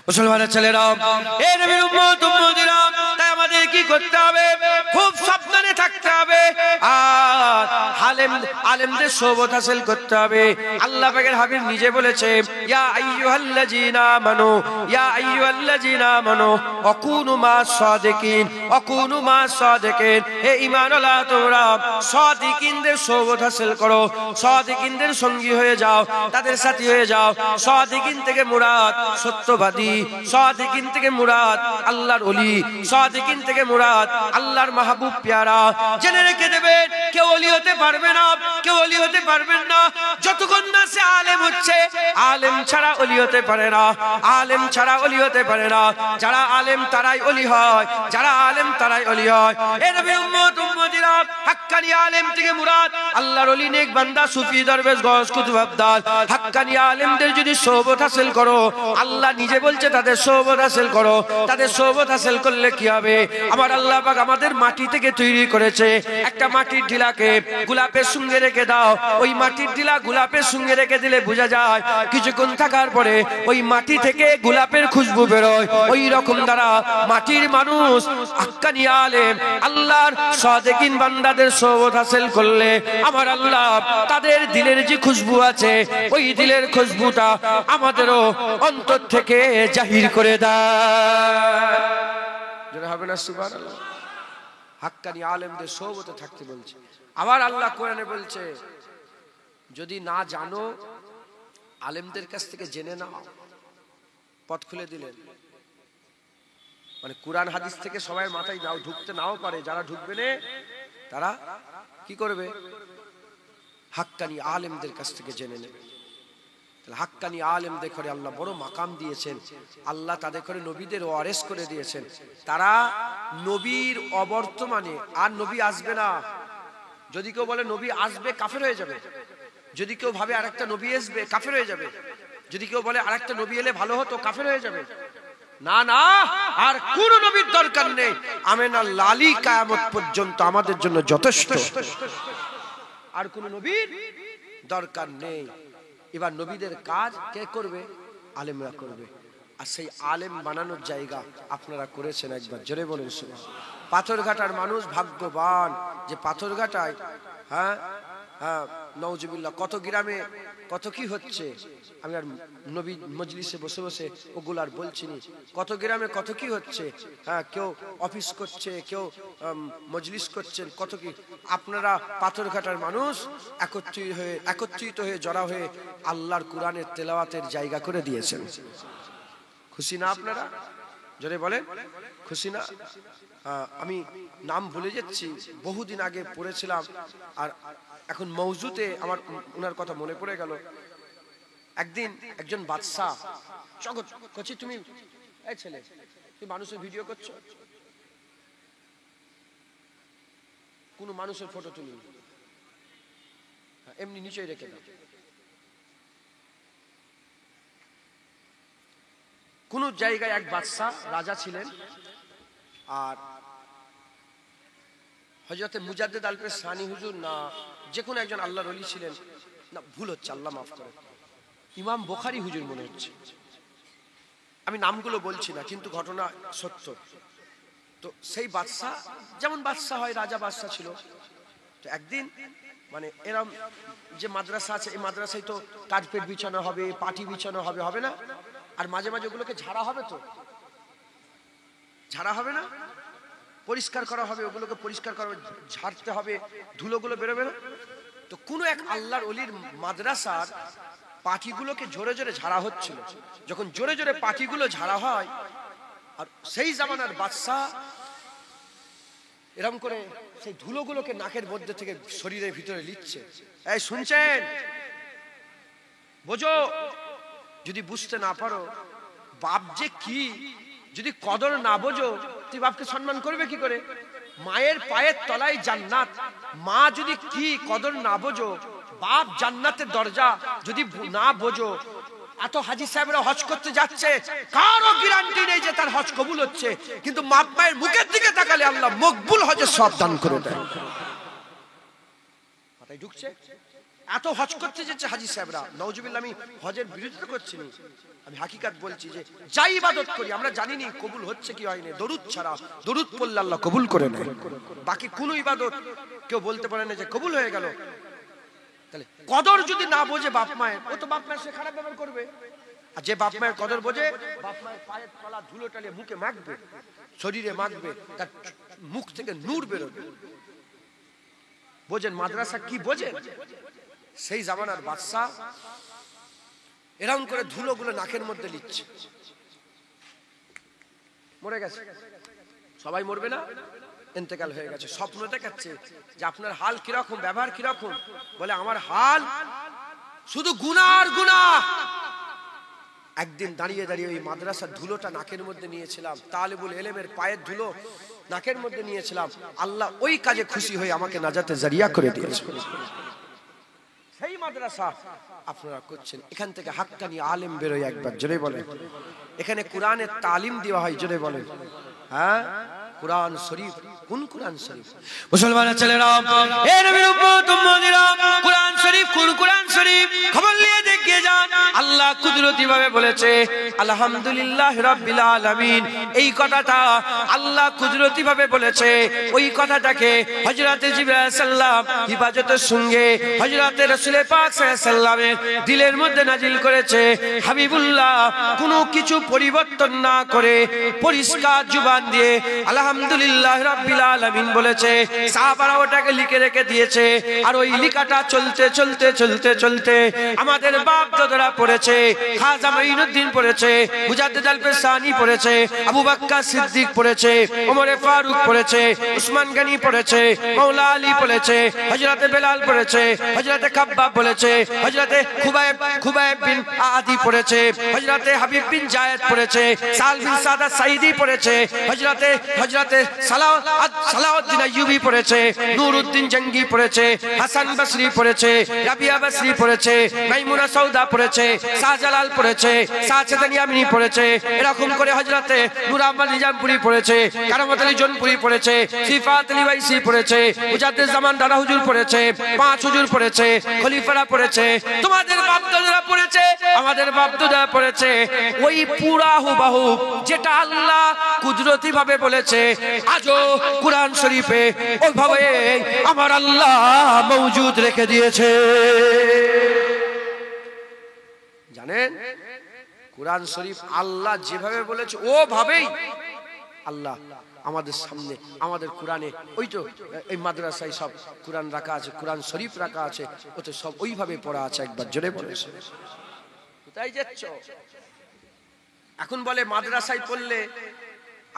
মুসলমানের ছেলেরা, এই নবীর উম্মত উম্মতিরা, তাই আমাদের কি করতে হবে? খুব সাবধানে থাকতে হবে আর আলেমদের সোহবত হাসিল করতে হবে। আল্লাহ পাকের হাবিব নিজে বলেছে, ইয়া আইয়ুহাল্লাযীনা আমানু, ইয়া আইয়ুহাল্লাযীনা আমানু আকুনু মাস সাদিকিন, আকুনু মাস সাদিকিন। হে ঈমানওয়ালা, তোমরা সাদিকিনদের সোহবত হাসিল করো, সাদিকিনদের সঙ্গী হয়ে যাও, তাদের সাথী হয়ে যাও। সাদিকিন থেকে মুরাদ সত্যবাদী, সাদিকিন থেকে মুরাদ আল্লাহর ওলি, সাদিকিন থেকে মুরাদ আল্লাহর মাহবুব প্যারা। জেনে রেখে দেবেন, কেউ ওলি হতে পারবে না, কেউ ওলি হতে পারবেন না যতক্ষণ না সে আলেম হচ্ছে। আলেম ছাড়া ওলি হতে পারে না, আলেম ছাড়া ওলি হতে পারে না। যারা আলেম তারাই ওলি হয়, যারা আলেম তারাই ওলি হয়। এই নবীর উম্মত উম্মতিরা, হাক্কানি আলেম থেকে মুরাদ আল্লাহর ওলি, নেক বান্দা, সুফি, দরবেশ, গওস, কুতুব, আবদাল। হাক্কানি আলেমদের যদি সোহবত হাসিল করো, আল্লাহ নিজে বলছে তাদের সোহবত হাসিল করো। তাদের সোহবত হাসিল করলে কি হবে? আমার আল্লাহ পাক আমাদের মাটি থেকে তৈরি করেছে। একটা মাটির ঢিলাকে গোলাপের সঙ্গে রেখে দাও, ওই মাটির ঢিলা গোলাপের সঙ্গে রেখে দিলে বোঝা যায় কিছুক্ষণ থাকার পরে ওই মাটি থেকে গোলাপের খুশবু বেরোয়। ওই রকম দ্বারা মাটির মানুষ হাক্কানি আলেম আল্লাহর সাদিকিন বান্দাদের সোহবত হাসিল করলে আমার আল্লাহ তাদের দিলের যে খুশবু আছে, ওই দিলের খুশবুটা আমাদেরও অন্তর থেকে জাহির করে দেয়। যেন হবে না সুবহানাল্লাহ। হাক্কানি আলেমদের সোহবতে থাকতে বলছে। আবার আল্লাহ কোরআনে বলছে, যদি না জানো আলেমদের কাছ থেকে জেনে নাও। পথ খুলে দিলেন, মানে কুরআন হাদিস থেকে সবাই মাথায় নাও ঢুকতে নাও পারে, যারা ঢুকবে না তারা কি করবে? হাক্কানি আলেমদের কাছ থেকে জেনে নেবে। তাহলে হাক্কানি আলেমদের করে আল্লাহ বড় মাকাম দিয়েছেন। আল্লাহ তাদের করে নবীদের ওয়ারিস করে দিয়েছেন। তারা নবীর অবর্তমানে আর নবী আসবে না। যদি কেউ বলে নবী আসবে, কাফের হয়ে যাবে। যদি কেউ ভাবে আরেকটা নবী আসবে, কাফের হয়ে যাবে। যদি কেউ বলে আরেকটা নবী এলে ভালো হতো, কাফের হয়ে যাবে। না না, আর কোন নবীর দরকার নেই। আমেনা লালি কিয়ামত পর্যন্ত আমাদের জন্য যথেষ্ট, আর কোন নবীর দরকার নেই। এবার নবীদের কাজ কে করবে? আলেমরা করবে। আর সেই আলেম বানানোর জায়গা আপনারা করেছেন একবার, জোরে বলেন সুবহানাল্লাহ। পাথরঘাটার মানুষ ভাগ্যবান যে পাথরঘাটায়, হ্যাঁ হ্যাঁ নাউজুবিল্লাহ, কত গ্রামে কত কি হচ্ছে। আমি আর নবী মজলিসে বসে বসে ওগুলো আর বলছি না। কত গ্রামে কত কি হচ্ছে। হ্যাঁ, কেউ অফিস করছে, কেউ মজলিস করছেন, কত কি। আপনারা পাথরঘাটার মানুষ একত্রিত হয়ে জড়া হয়ে আল্লাহর কোরআনের তেলাওয়াতের জায়গা করে দিয়েছেন। খুশি না আপনারা? জোরে বলেন, খুশি না? আমি নাম ভুলে যাচ্ছি, বহুদিন আগে পড়েছিলাম, আর এখন মওজুতে আমার ওনার কথা মনে পড়ে গেল। একদিন একজন বাদশাহ জগৎ করছি, তুমি এই ছেলে, তুমি মানুষের ভিডিও করছো, কোন মানুষের ফটো তুলি এমনি নিচেই রেখে দাও। কোন জায়গায় এক বাদশাহ রাজা ছিলেন, আর হযরতে মুজাদ্দেদ আল-পেশ সানি হুজুর না যে কোনো একজন আল্লাহর ওলি ছিলেন, না ভুল হচ্ছে, আল্লাহ মাফ করে, ইমাম বুখারী হুজুর মনে হচ্ছে। আমি নামগুলো বলছি না, কিন্তু ঘটনা সত্য। তো সেই বাদশাহ, যেমন বাদশাহ হয়, রাজা বাদশাহ ছিল। তো একদিন মানে এরম যে মাদ্রাসা আছে, এই মাদ্রাসায় তো কার্পেট বিছানো হবে, পাটি বিছানো হবে, হবে না? আর মাঝে মাঝে ওগুলোকে ঝাড়া হবে, তো ঝাড়া হবে না, পরিষ্কার করা হবে, ওগুলোকে পরিষ্কার করা হবে, ঝাড়তে হবে, ধুলোগুলো বেরোবে না? তো কোনো এক আল্লাহর ওলির মাদ্রাসার পাটিগুলোকে জোরে জোরে ঝাড়া হচ্ছিল। যখন জোরে জোরে পাটিগুলো ঝাড়া হয়, আর সেই জামানার বাদশাহ এরকম করে সেই ধুলোগুলোকে নাকের মধ্যে থেকে শরীরের ভিতরে লিচ্ছে। এই শুনছেন? বোঝো, যদি বুঝতে না পারো বাপ যে কি, যদি কদর না বোঝো, তুই বাপকে সম্মান করবে কি করে? মায়ের পায়ের তলায় জান্নাত, মা যদি কি কদর না বোঝো, বাপ জান্নাতের দরজা যদি না বোঝো। এত হাজী সাহেবরা হজ করতে যাচ্ছে, কারো গ্যারান্টি নেই যে তার হজ কবুল হচ্ছে, কিন্তু বাপ মায়ের মুখের দিকে তাকালে আল্লাহ মকবুল হজের সব দান করে দেয়। মাথায় ঢুকছে? এত হজ করতে যাচ্ছে হাজী সাহেবরা, নাউজুবিল্লাহ, আমি হজের বিরোধিতা করছি না, আমি হাকিকাত বলছি যে যাই ইবাদত করি আমরা জানি না কবুল হচ্ছে কি হয়নি, দরুদ ছাড়া, দরুদ পড়লে আল্লাহ কবুল করে নেয়, বাকি কোনো ইবাদত কেউ বলতে পারে না যে কবুল হয়ে গেল। তাহলে কদর যদি না বোঝে বাপ মায়ের, ও তো বাপ মায়ের সে খারাপ ব্যবহার করবে। আর যে বাপ মায়ের কদর বোঝে, বাপ মায়ের পায়ের তলা ধুলো টালিয়ে মুখে মাখবে, শরীরে মাখবে, তার মুখ থেকে নূর বেরোবে। বোঝেন মাদ্রাসা কি বোঝেন? সেই জামানার বাদশা এরকম করে ধুলোগুলো নাকের মধ্যে নিচ্ছে, মরে গেছে, সবাই মরবে না, ইন্তেকাল হয়ে গেছে, স্বপ্ন দেখাচ্ছে যে আপনার হাল কিরকম, ব্যবহার কিরকম, বলে আমার হাল শুধু গুনার গুনাহ। একদিন দাঁড়িয়ে দাঁড়িয়ে ওই মাদ্রাসার ধুলোটা নাকের মধ্যে নিয়েছিলাম, তালেবুল ইলমের পায়ের ধুলো নাকের মধ্যে নিয়েছিলাম, আল্লাহ ওই কাজে খুশি হয়ে আমাকে নাজাতে জারিয়া করে দিয়েছে। সেই মাদ্রাসা আপনারা করছেন, এখান থেকে হাক্কানি আলেম বেরোয়, একবার জোরে বলেন। এখানে কোরআনের তালিম দেওয়া হয়, জোরে বলেন। হ্যাঁ, কোরআন শরীফ, কোন কোরআন শরীফ? মুসলমানের ছেলেরা, এ নবীর উম্মত উম্মতিরা, কোরআন শরীফ কোন কোরআন শরীফ? খবর নিয়ে দেখিয়ে যান। আল্লাহ কুদরতি ভাবে বলেছে আলহামদুলিল্লাহ রাব্বিল আলামিন, এই কথাটা আল্লাহ কুদরতি ভাবে বলেছে। ওই কথাটাকে হযরত জিবরাইল আলাইহিস সালাম হিফাজতের সঙ্গে হযরত রাসূল পাক সাল্লাল্লাহু আলাইহি ওয়াসাল্লামের দিলের মধ্যে নাজিল করেছে। হাবিবুল্লাহ কোনো কিছু পরিবর্তন না করে পরিষ্কার জবান দিয়ে আলহামদুলিল্লাহ রাব্বিল আলামিন বলেছে। সাহাবারা ওটাকে লিখে রেখে দিয়েছে, আর ওই লেখাটা চলতে চলতে চলতে চলতে আমাদের বাপ দাদারা পড়েছে, খাজা মাইনুদ্দিন পড়েছে, মুজাদ্দিদ আল-ফিসানি পড়েছে, আবু বকর সিদ্দিক পড়েছে, ওমর ফারুক পড়েছে, উসমান গনি পড়েছে, মাওলা আলী পড়েছে, হযরত বেলাল পড়েছে, হযরত খাব্বাব পড়েছে, হযরত খুবাইব বিন আদি পড়েছে, হযরত হাবিব বিন জায়েদ পড়েছে, সাল বিন সাদাত সাইদি পড়েছে, হযরত সালাউদ্দিন আইয়ুবী পড়েছে, নুরউদ্দিন জঙ্গি পড়েছে, হাসান বসরি পড়েছে, রাবিয়া বসরি পড়েছে, মাইমুনা সৌদা পড়েছে, শাহজালাল পড়েছে, সাচেদান ইয়ামিনী পড়েছে, এরকম করে হযরতে নূর আহমদ নিজামপুরি পড়েছে, কারামত আলী জোনপুরি পড়েছে, সিফাত আলী ওয়াইসি পড়েছে, মুজাদ্দিদ জামান দাদা হুজুর পড়েছে, পাঁচ হুজুর পড়েছে, খলিফারা পড়েছে, তোমাদের বাপ-দাদারা পড়েছে, আমাদের বাপ-দাদারা পড়েছে। ওই পুরা হুবহু যেটা আল্লাহ কুদরতি ভাবে বলেছে, আজও কুরআন শরীফে ওইভাবে আমার আল্লাহ মওজুদ রেখে দিয়েছে। জানেন, কুরআন শরীফ আল্লাহ যেভাবে বলেছে ওভাবেই আল্লাহ আমাদের সামনে, আমাদের কোরআনে, ওই তো এই মাদ্রাসায় সব কোরআন রাখা আছে, কোরআন শরীফ রাখা আছে, ওতে সব ওইভাবে পড়া আছে। একবার জোরে বলেছে। কোথায় যাচ্ছ? এখন বলে মাদ্রাসায় পড়লে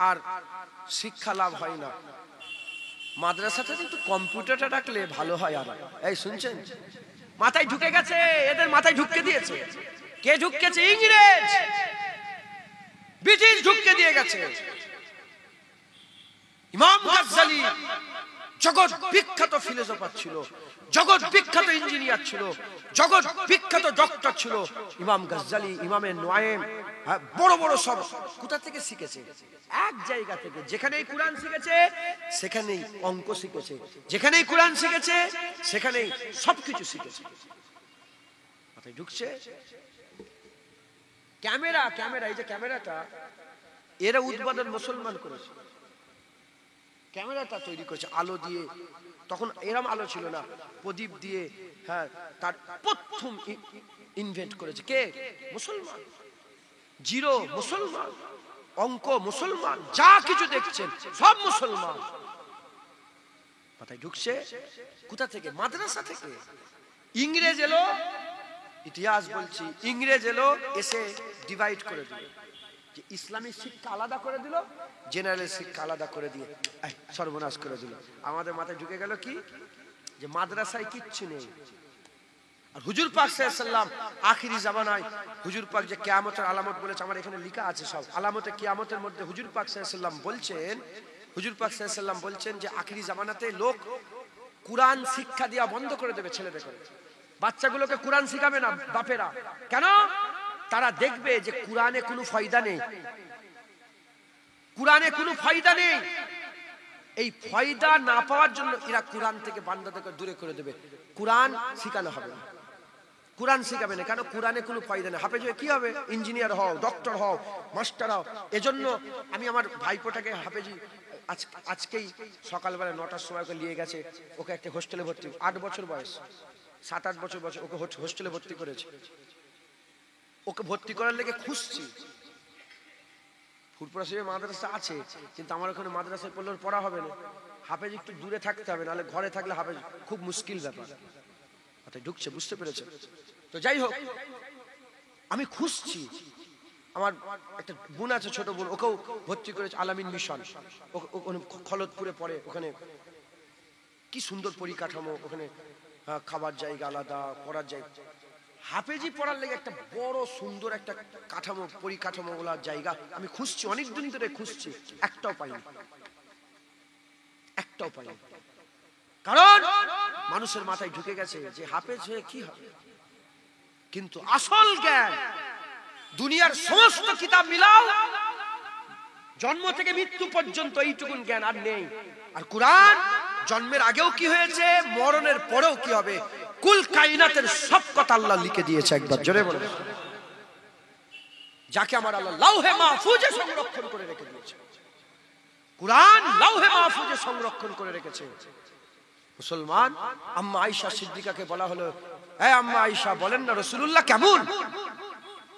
আর শিক্ষা লাভ হয় না। মাদ্রাসাতে কিন্তু কম্পিউটারটা রাখলে ভালো হয়। আর এই শুনছেন, মাথায় ঢুকে গেছে, এদের মাথায় ঢুকে দিয়েছে। কে ঢুকেছে? ইংরেজ, ব্রিটিশ ঢুকে দিয়ে গেছে। ইমাম গাজ্জালি জগৎ বিখ্যাত ফিলোসোফার ছিল, জগৎ বিখ্যাত ইঞ্জিনিয়ার ছিল, জগৎ বিখ্যাত ডক্টর ছিল। ইমাম গাজ্জালি, ইমামে নোয়ায়েম, বড় বড় সব কোথা থেকে শিখেছে? এক জায়গা থেকে। যেখানেই কোরআন শিখেছে সেখানেই অঙ্ক শিখেছে, যেখানেই কোরআন শিখেছে সেখানেই সবকিছু শিখেছে। মাথায় ঢুকছে। ক্যামেরা, ক্যামেরা, এই যে ক্যামেরাটা এরা উদ্ভাবন মুসলমান করেছে। ক্যামেরাটা তৈরি করেছে আলো দিয়ে, তখন এরম আলো ছিল না, প্রদীপ দিয়ে। হ্যাঁ, তার প্রথম ইনভেন্ট করেছে কে? মুসলমান। জিরো মুসলমান, অঙ্ক মুসলমান, যা কিছু দেখছেন সব মুসলমান। মাথায় ঢুকছে। কোথা থেকে? মাদ্রাসা থেকে। ইংরেজ এলো, ইতিহাস বলছি, ইংরেজ এলো, এসে ডিভাইড করে দিল, যে ইসলামী শিক্ষা আলাদা করে দিল, জেনারেল শিক্ষা আলাদা করে দিয়ে সর্বনাশ করে দিল। আমাদের মাথায় ঢুকে গেল কি, যে মাদ্রাসায় কিচ্ছু নেই। আর হুজুর পাক সাল্লাল্লাহু আলাইহি ওয়াসাল্লাম আখিরি জামানায় হুজুর পাক যে কিয়ামতের আলামত বলেছে, আমার এখানে লেখা আছে সব আলামতে কিয়ামতের মধ্যে হুজুর পাক সাল্লাল্লাহু আলাইহি ওয়াসাল্লাম বলছেন, হুজুর পাক সাল্লাল্লাহু আলাইহি ওয়াসাল্লাম বলছেন যে আখিরি জামানাতে লোক কুরআন শিক্ষা দেওয়া বন্ধ করে দেবে ছেলেদের। বাচ্চাগুলোকে কুরআন শিখাবে না বাপেরা। কেন? তারা দেখবে যে কুরআনে কোনো ফায়দা নেই, কুরআনে কোনো ফায়দা নেই। এই ফায়দা না পাওয়ার জন্য এরা কোরআন থেকে বান্দাদেরকে দূরে করে দেবে। কোরআন শেখানো হবে না, কোরআন শেখাবে না। কেন? কোরআনে কোনো ফায়দা নেই। হাফেজ হয়ে কি হবে? ইঞ্জিনিয়ার হও, ডক্টর হও, মাস্টার হও। এজন্য আমি আমার ভাইপোটাকে হাফেজি আজকেই সকালবেলা 9টার সময় ওকে নিয়ে গেছে, ওকে একটা হোস্টেলে ভর্তি, 8 বছর বয়স, 7-8 বছর বয়স, ওকে হোস্টেলে ভর্তি করেছে। ওকে ভর্তি করার লেগে খুঁজছি। ফুরপুরা শরীফে মাদ্রাসা আছে, কিন্তু আমার ওখানে মাদ্রাসায় পড়লে পড়া হবে না। হাফেজ একটু দূরে থাকতে হবে, নাহলে ঘরে থাকলে হাফেজ খুব মুশকিল ব্যাপার। ঢুকছে, বুঝতে পেরেছে? তো যাই হোক, আমি খুঁজছি। আমার একটা বোন আছে, ছোট বোন, ওকেও ভর্তি করেছে আলামিন মিশন, খলদপুরে পড়ে। ওখানে কি সুন্দর পরিকাঠামো, ওখানে খাবার জায়গা আলাদা, পড়ার জায়গা। হাফেজি পড়ার লেগে একটা বড় সুন্দর একটা কাঠামো, পরিকাঠামো গুলার জায়গা আমি খুঁজছি, অনেক দিন ধরে খুঁজছি, একটাও পাইনি, একটাও পাইনি। কারণ মানুষের মাথায় ঢুকে গেছে যে হাফেজ হয়ে কি হবে। কিন্তু আসল জ্ঞান, দুনিয়ার সমস্ত কিতাব মিলাও, জন্ম থেকে মৃত্যু পর্যন্ত এইটুকুন জ্ঞান আর নেই। আর কোরআন জন্মের আগেও কি হয়েছে, মরণের পরেও কি হবে, কুল কায়নাতের সব কথা আল্লাহ লিখে দিয়েছে। একবার জোরে বলে, যাকে আমার আল্লাহ লাউহে মাহফুজে সংরক্ষণ করে রেখে দিয়েছে। কোরআন লাউহে মাহফুজে সংরক্ষণ করে রেখেছে। মুসলমান আম্মা আয়েশা সিদ্দিকাকে বলা হলো, এই আম্মা আয়েশা বলেন না রাসূলুল্লাহ কেমন?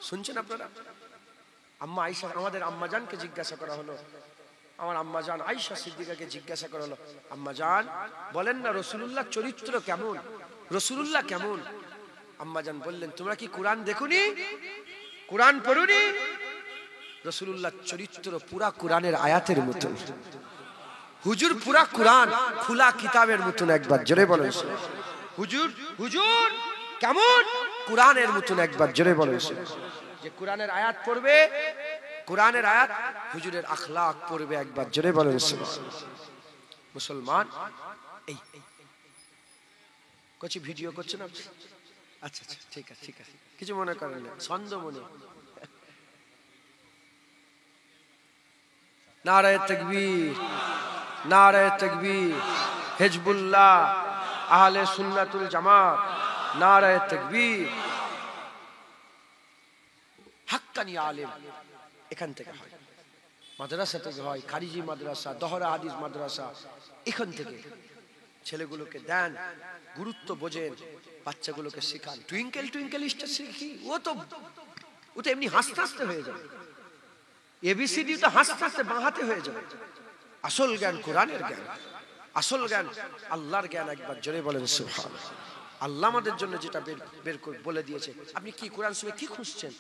শুনছেন আপনারা? আম্মা আয়েশা, আমাদের আম্মাজানকে জিজ্ঞাসা করা হলো, আমার আম্মাজান আয়েশা সিদ্দিকাকে জিজ্ঞাসা করা হলো, আম্মাজান বলেন না রাসূলুল্লাহ চরিত্র কেমন, রাসূলুল্লাহ কেমন? আম্মাজান বললেন, তোমরা কি কোরআন দেখোনি, কোরআন পড়োনি? রাসূলুল্লাহ চরিত্র পুরা কোরআনের আয়াতের মতো, হুজুর পুরা কোরআন খোলা কিতাবের মতন। একবার জোরে বলেন, হুজুর হুজুর কেমন? কোরআনের মতন। একবার জোরে বলেন, যে কোরআনের আয়াত পড়বে, কোরআনের আয়াত হুজুরের আখলাক পড়বে। একবার জোরে বলেন। মুসলমান এই কিছু ভিডিও করছেন আপনি? আচ্ছা আচ্ছা, ঠিক আছে ঠিক আছে, কিছু মনে করেন না, ছন্দ মনে। নারায়ে তাকবীর, নারায়ে তাকবীর, হিজবুল্লাহ, আহলে সুন্নাতুল জামাত, নারায়ে তাকবীর। হাক্কানি আলেম এখান থেকে হয়, মাদ্রাসা থেকে হয়, খারিজি মাদ্রাসা, দহরা হাদিস মাদ্রাসা, এখান থেকে ছেলেগুলোকে দেন, গুরুত্ব বোঝেন, বাচ্চাগুলোকে শেখান। টুইঙ্কেল টুইঙ্কেল স্টার শিখি, ও তো এমনি হাসতে হাসতে হয়ে যাবে। এবিসিডি তো হাসতে হাসতে বাঁহাতে হয়ে যাবে। আসল জ্ঞান কোরআনের জ্ঞান, আসল জ্ঞান আল্লাহর জ্ঞান। একবার জোরে বলেন সুবহানাল্লাহ। আল্লাহ আমাদের জন্য যেটা বের করে বলে দিয়েছে। আপনি কি কোরআন শুনে কি খুঁজছেন?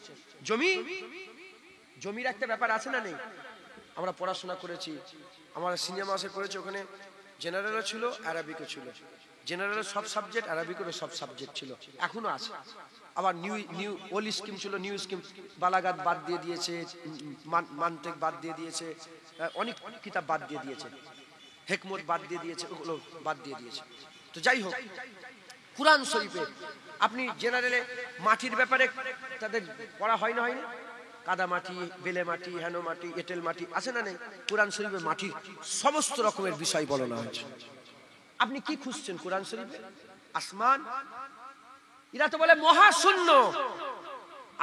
জমির একটা ব্যাপার আছে না নেই? আমরা পড়াশোনা করেছি, আমরা সিনিয়র মাসে করেছি, ওখানে জেনারেলও ছিল, আরবিকও ছিল। জেনারেলের সব সাবজেক্ট, আরবিকেরও সব সাবজেক্ট ছিল, এখনো আছে। আবার নিউ ওল্ড স্কিম ছিল, নিউ স্কিম, বালাগাত বাদ দিয়ে দিয়েছে, মান্তেক বাদ দিয়ে দিয়েছে, অনেক কিতাব বাদ দিয়ে দিয়েছে, হেকমত বাদ দিয়ে দিয়েছে, ওগুলো বাদ দিয়ে দিয়েছে। তো যাই হোক, কুরআন শরীফে আপনি জেনারেলে মাটির ব্যাপারে তাদের পড়া হয় না, হয় না? কাদা মাটি, বেলে মাটি, হেনো মাটি, এঁটেল মাটি আছে না নেই? কুরআন শরীফে মাটির সমস্ত রকমের বিষয় বলানো হয়েছে। আপনি কি খুঁজছেন কুরআন শরীফে? আসমান? এরা তো বলে মহাশূন্য।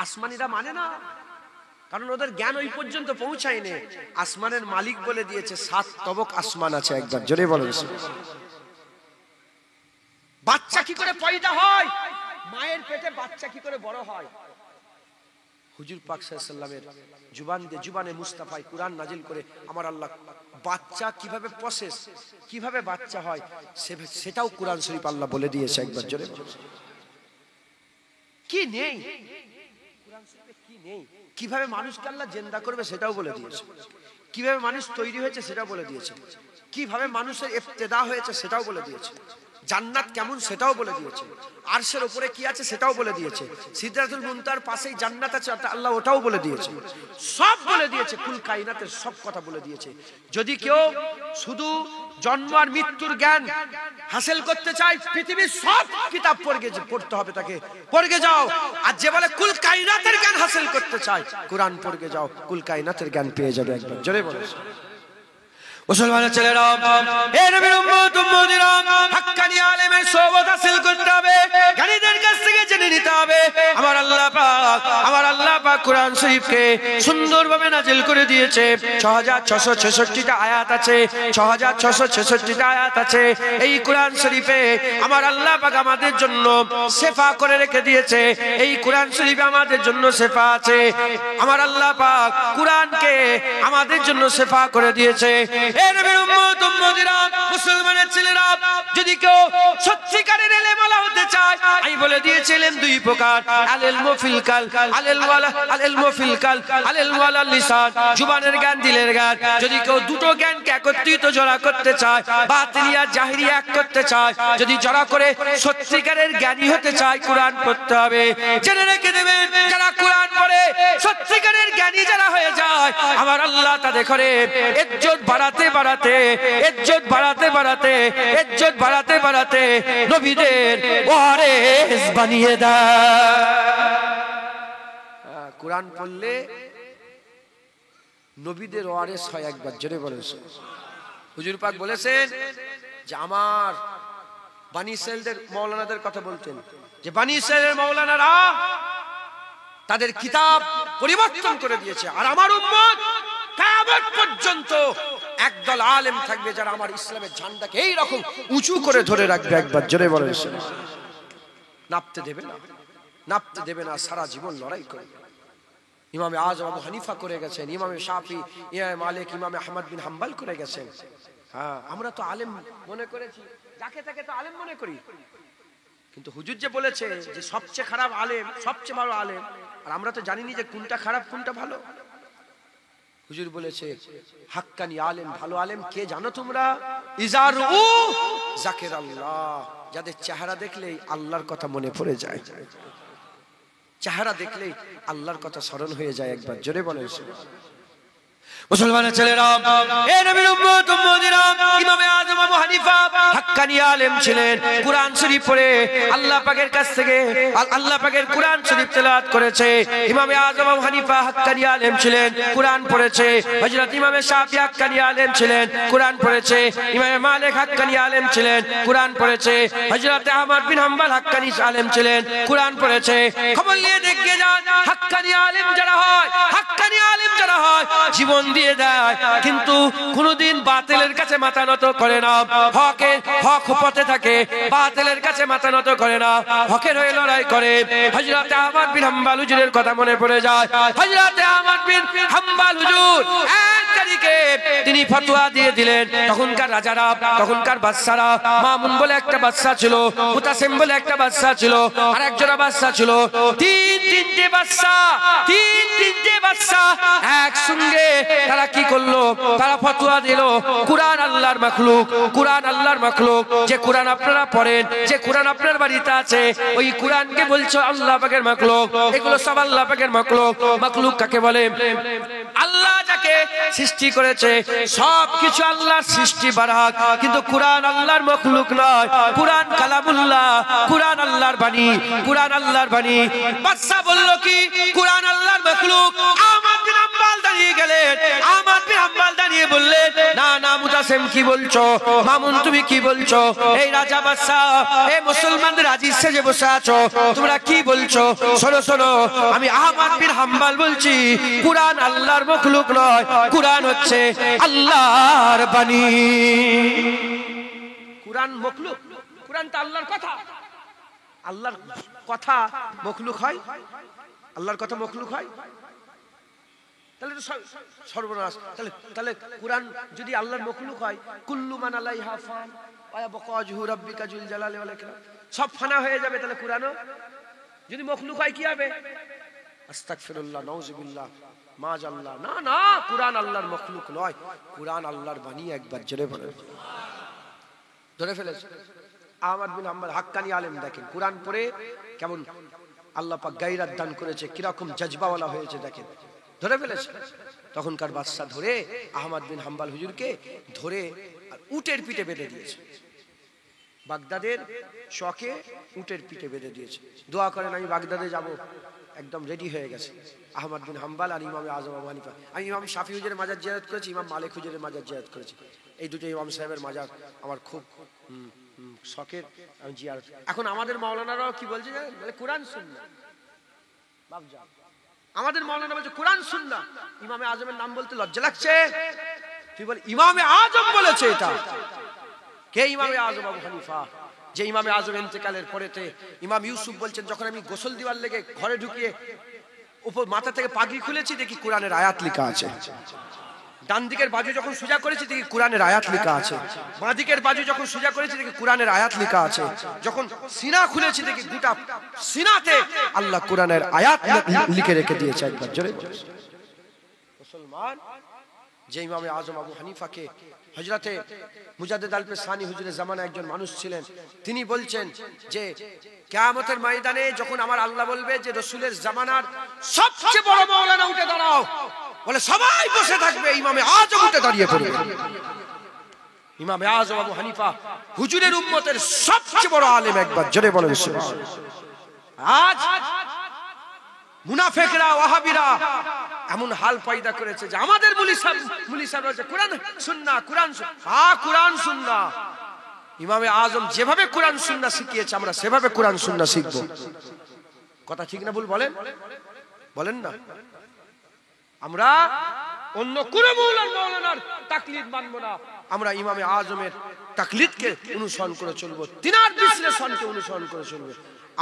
আসমানিরা মানে না, কারণ ওদের জ্ঞান ওই পর্যন্ত পৌঁছায়নি। আসমানের মালিক বলে দিয়েছে 7 তবক আসমান আছে। একবার জোরে বলেন। বাচ্চা কি করে পয়দা হয়, মায়ের পেটে বাচ্চা কি করে বড় হয়? হুজুর পাক সাল্লাল্লাহু আলাইহি ওয়াসাল্লামের জুবান দিয়ে, জুবানে মুস্তাফায় কুরআন নাজিল করে আমার আল্লাহ বাচ্চা কিভাবে প্রসেস, কিভাবে বাচ্চা হয় সেটাও কুরআন শরীফ আল্লাহ বলে দিয়েছে। একবার জোরে কি নেই কুরআন শরীফে, কি নেই? কিভাবে মানুষকে আল্লাহ জিন্দা করবে সেটাও বলে দিয়েছে, কিভাবে মানুষ তৈরি হয়েছে সেটাও বলে দিয়েছে, কিভাবে মানুষের ইবতিদা হয়েছে সেটাও বলে দিয়েছে, জান্নাত কেমন সেটাও বলে দিয়েছে, আরশের উপরে কি আছে সেটাও বলে দিয়েছে, সিদরাতুল মুনতাহার পাশেই জান্নাত আছে আল্লাহ ওটাও বলে দিয়েছে, সব বলে দিয়েছে, কুল কায়নাতের সব কথা বলে দিয়েছে। যদি কেউ শুধু জন্ম আর মৃত্যুর জ্ঞান হাসিল করতে চায়, পৃথিবীর সব কিতাব পড়তে হবে তাকে, পড়ে যাও। আর যে বলে কুল কায়নাতের জ্ঞান হাসিল করতে চায়, কুরআন পড়ে যাও, কুল কায়নাতের জ্ঞান পেয়ে যাবে। একবার জোরে বলো। মুসলমানের ছেলেরা, এ নবীর উম্মত উম্মতিরা, হাক্কানি আলেমের সোহবত হাসিল করতে হবে, জ্ঞানীদের কাছ থেকে জেনে নিতে হবে। আমার আল্লাহ পাক কোরআন শরীফকে সুন্দরভাবে নাজিল করে দিয়েছে। 6666টা আয়াত আছে, 6666টা আয়াত আছে এই কোরআন শরীফে। আমার আল্লাহ পাক আমাদের জন্য শেফা করে রেখে দিয়েছে। এই কোরআন শরীফে আমাদের জন্য শেফা আছে। আমার আল্লাহ পাক কোরআনকে আমাদের জন্য শেফা করে দিয়েছে। এ নবীর উম্মত উম্মতিরা, মুসলমানের ছেলেরা, যদি কেউ সত্যিকারের ইলম ওয়ালা হতে চায়, আমি বলে দিয়েছিলাম দুই প্রকার, আল ইলমু ফিল কাল, আল ইলমু ফিল কাল, আল ইলমু আলাল লিসান, জবানের জ্ঞান, দিলের জ্ঞান। যদি কেউ দুটো জ্ঞানকে একত্রিত জড়া করতে চায়, বাতিনিয়া জাহিরিয়া এক করতে চায়, যদি জড়া করে সত্যিকারের জ্ঞানী হতে চায়, কোরআন পড়তে হবে। জেনে রেখে দেবেন, যারা কোরআন পড়ে সত্যিকারের জ্ঞানী যারা হয়ে যায়, আমার আল্লাহ তাদের করে ইজ্জত বাড়াতে বাড়াতে, ইজ্জত বাড়াতে বাড়াতে, ইজ্জত বাড়াতে বাড়াতে নবীদের ওয়ারিস বানিয়ে দেয়। কোরআন পড়লে নবীদের ওয়ারিস হয়। একবার জোরে বলেছেন। হুজুর পাক বলেছেন যে আমার বানি ইসরাইলদের মাওলানাদের কথা বলতেন, যে বানি ইসরাইলের মাওলানারা তাদের কিতাব পরিবর্তন করে দিয়েছে, আর আমার উম্মত কিয়ামত পর্যন্ত একদল আলেম থাকবে যারা আমার ইসলামের ঝান্ডাকে এই রকম উঁচু করে ধরে রাখবে। একবার জোরে বলেছেন। নাপতে দেবে না, নাপতে দেবে না, সারা জীবন লড়াই করবে। ইমামে আজম আবু হানিফা করে গেছেন, ইমামে শাফি, ইমামে মালিক, ইমামে আহমদ বিন হাম্বল করে গেছেন। হ্যাঁ, আমরা তো আলেম মনে করেছি, যাকে তাকে তো আলেম মনে করি, কিন্তু হুজুর যে বলেছে যে সবচেয়ে খারাপ আলেম, সবচেয়ে ভালো আলেম, আর আমরা তো জানিনি যে কোনটা খারাপ কোনটা ভালো। হুজুর বলেছে হাক্কানি আলেম, ভালো আলেম কে জানো তোমরা? ইজারু জাকির আল্লাহ, যাদের চেহারা দেখলেই আল্লাহর কথা মনে পড়ে যায়, চেহারা দেখলেই আল্লাহর কথা স্মরণ হয়ে যায়। একবার জোরে বলেন। মুসলমানের ছেলেরা, এ নবীর উম্মত উম্মতিরা, ইমামে আজম আবু হানিফা হাক্কানি আলেম ছিলেন। কোরআন শরীফ পড়ে আল্লাহ পাকের কাছ থেকে আল্লাহ পাকের কোরআন শরীফ তেলাওয়াত করেছে। ইমামে আজম আবু হানিফা হাক্কানি আলেম ছিলেন, কোরআন পড়েছে। হযরত ইমামে শাফি হাক্কানি আলেম ছিলেন, কোরআন পড়েছে। ইমামে মালিক হাক্কানি আলেম ছিলেন, কোরআন পড়েছে। হযরত আহমদ বিন হাম্বল হাক্কানি আলেম ছিলেন, কোরআন পড়েছে। খবর নিয়ে দেখে যান, হাক্কানি আলেম যারা হয়, হাক্কানি আলেম যারা হয়, জীবন দিয়ে দেয়, কিন্তু কোনদিন বাতিলের কাছে মাথা নত করে না। হক পথে থাকে, বাতিলের কাছে মাথা নত করে না, হকের হয়ে লড়াই করে। হযরত আহমদ বিন হাম্বল হুজুরের কথা মনে পড়ে যায়। হযরত আহমদ বিন হাম্বল হুজুর এক তারিখে তিনি ফতোয়া দিয়ে দিলেন। তখনকার রাজারা, তখনকার বাদশারা, মামুন বলে একটা বাদশা ছিল, মুতাসিম বলে একটা বাদশা ছিল, আর একজোড়া বাদশা ছিল। তিনটে বাদশা একসঙ্গে তারা কি করলো? তারা ফতোয়া দিল, কুরআন আল্লাহর মাখলুক, কুরআন আল্লাহর মাখলুক। যে কুরআন আপনারা পড়েন, যে কুরআন আপনার বাড়িতে আছে, ওই কুরআনকে বলছো আল্লাহ পাকের মাখলুক। এগুলো সব আল্লাহ পাকের মাখলুক। মাখলুক কাকে বলে? আল্লাহ যাকে সৃষ্টি করেছে, সবকিছু আল্লাহর সৃষ্টি বারাক, কিন্তু কুরআন আল্লাহর মাখলুক নয়। কুরআন কালামুল্লাহ, কুরআন আল্লাহর বাণী, কুরআন আল্লাহর বাণী। বাদশা বলল কি কুরআন আল্লাহর মাখলুক? আহমদ বিন হাম্বল দাঁড়িয়ে গেলেন, আহমদ বিন হাম্বল দাঁড়িয়ে বললেন, না না মুতাসিম কি বলছো? মামুন তুমি কি বলছো? এই রাজা বাদশা, এই মুসলমানদের আজিজ সেজে বসে আছো, তোমরা কি বলছো? শোনো শোনো, আমি আহমদ বিন হাম্বল বলছি কুরআন আল্লাহর মাখলুক নয়, কুরআন হচ্ছে আল্লাহর বাণী। কুরআন মাখলুক? কুরআন তো আল্লাহর কথা। আল্লাহর কথা মাখলুক হয়? আল্লাহর কথা মাখলুক হয়? তাহলে তো সর্বনাশ। তাহলে কুরআন যদি আল্লাহর মাখলুক হয়, কুল্লু মান আলাইহা ফান ওয়া ইয়াবকা ওয়াজহু রাব্বিকা যুল জালালি ওয়াল ইকরাম, সব ফানা হয়ে যাবে। তাহলে কুরআনও যদি মাখলুক হয় কি হবে? আস্তাগফিরুল্লাহ, নাউযুবিল্লাহ, মাআজাল্লাহ। না না, কুরআন আল্লাহর মাখলুক নয়, কুরআন আল্লাহর বাণী। একবার জোরে বলেন। ধরে ফেলেছে আহমদ বিন হাম্বল হাক্কানি আলেম। দেখেন কুরআন পড়ে কেমন আল্লাহ পাক গায়রাত দান করেছে, কিরকম জজবাওয়ালা হয়েছে দেখেন। ধরে ফেলেছে। তখনকার বাদশা ধরে আহমদ বিন হাম্বল হুজুরকে ধরে উটের পিঠে বেঁধে দিয়েছে। বাগদাদের শকে উটের পিঠে বেঁধে দিয়েছে। দোয়া করেন আমি বাগদাদে যাব, একদম রেডি হয়ে গেছে আহমদ বিন হাম্বল আর ইমাম আজম আবু হানিফা। আমি ইমাম শাফি হুজুরের মাজার জিয়ারত করেছি, ইমাম মালিক হুজুরের মাজার জিয়ারত করেছি। এই দুটো ইমাম সাহেবের মাজার আমার খুব শখের, আমি জিয়ারত। এখন আমাদের মাওলানারাও কি বলছে জানেন, বলে কোরআন সুন্নাহ। বাপজান আমাদের মাওলানা বলছে কোরআন সুন্নাহ। ইমামে আজমের নাম বলতে লজ্জা লাগছে? তুই বল ইমামে আজম বলেছে এটা। কে ইমামে আজম? আবু হানিফা। যে ইমামে আজম ইন্তেকালের পরেতে ইমাম ইউসুফ বলছেন, যখন আমি গোসল দিবার লেগে ঘরে ঢুকিয়ে উপর মাথা থেকে পাগড়ি খুলেছি, দেখি কোরআনের আয়াত লেখা আছে। ডান দিকের বাজু যখন সোজা করেছি, দেখি কোরআনের আয়াত লেখা আছে। বাঁ দিকের বাজু যখন সোজা করেছি, দেখি কোরআনের আয়াত লেখা আছে। যখন সিনা খুলেছি, দেখি গোটা সিনাতে আল্লাহ কোরআনের আয়াত লিখে রেখে দিয়েছে। একবার জোরে মুসলমান, যে ইমামে আজম আবু হানিফাকে হযরতে মুজাদ্দিদ আল-পেশানি হুজুরের জামানায় একজন মানুষ ছিলেন, তিনি বলছেন যে কিয়ামতের ময়দানে যখন আমার আল্লাহ বলবে যে রাসূলের জামানার সবচেয়ে বড় মাওলানা উঠে দাঁড়াও, বলে সবাই বসে থাকবে, ইমামে আজম উঠে দাঁড়িয়ে পড়বে। ইমামে আজম আবু হানিফা হুজুরের উম্মতের সবচেয়ে বড় আলেম। একবার জোরে বলেন সুবহানাল্লাহ। আজ মুনাফিকরা ওয়াহাবিরা এমন হাল পয়দা করেছে যে আমাদের মুলি সাহেব বলছে কোরআন সুন্নাহ, কোরআন সুন্নাহ। কোরআন সুন্নাহ ইমামে আজম যেভাবে কোরআন সুন্নাহ শিখিয়েছে, আমরা সেভাবে কোরআন সুন্নাহ শিখব। কথা ঠিক না ভুল বলেন? বলেন না। আমরা অন্য কোন মাওলানার তাকলিদ মানব না, আমরা ইমামে আজমের তাকলিদকে অনুসরণ করে চলব, তিনার বিশ্লেষণকে অনুসরণ করে চলব।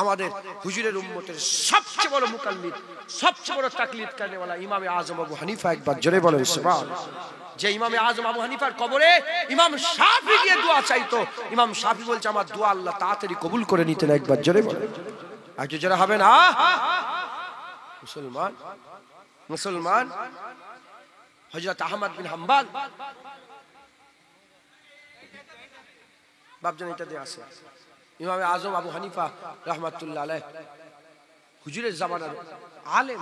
আমাদের হুজুরের উম্মতের সবচেয়ে বড় মুকাল্লিদ, সবচেয়ে বড় তাকলিদ করেওয়ালা ইমামে আজম আবু হানিফা। একবার জোরে বলেন সুবহানাল্লাহ। যে ইমামে আজম আবু হানিফার কবরে ইমাম শাফি গিয়ে দোয়া চাইতো, ইমাম শাফি বলছে আমার দোয়া আল্লাহ তাড়াতাড়ি কবুল করে নিতেন। একবার জোরে বলেন। আজ যারা হবে না মুসলমান, মুসলমান হযরত আহমদ বিন হাম্বল বাপজান এটা দিয়ে আসে। ইমামে আজম আবু হানিফা রাহমাতুল্লাহ আলাইহ হুজুরের জামানার আলেম,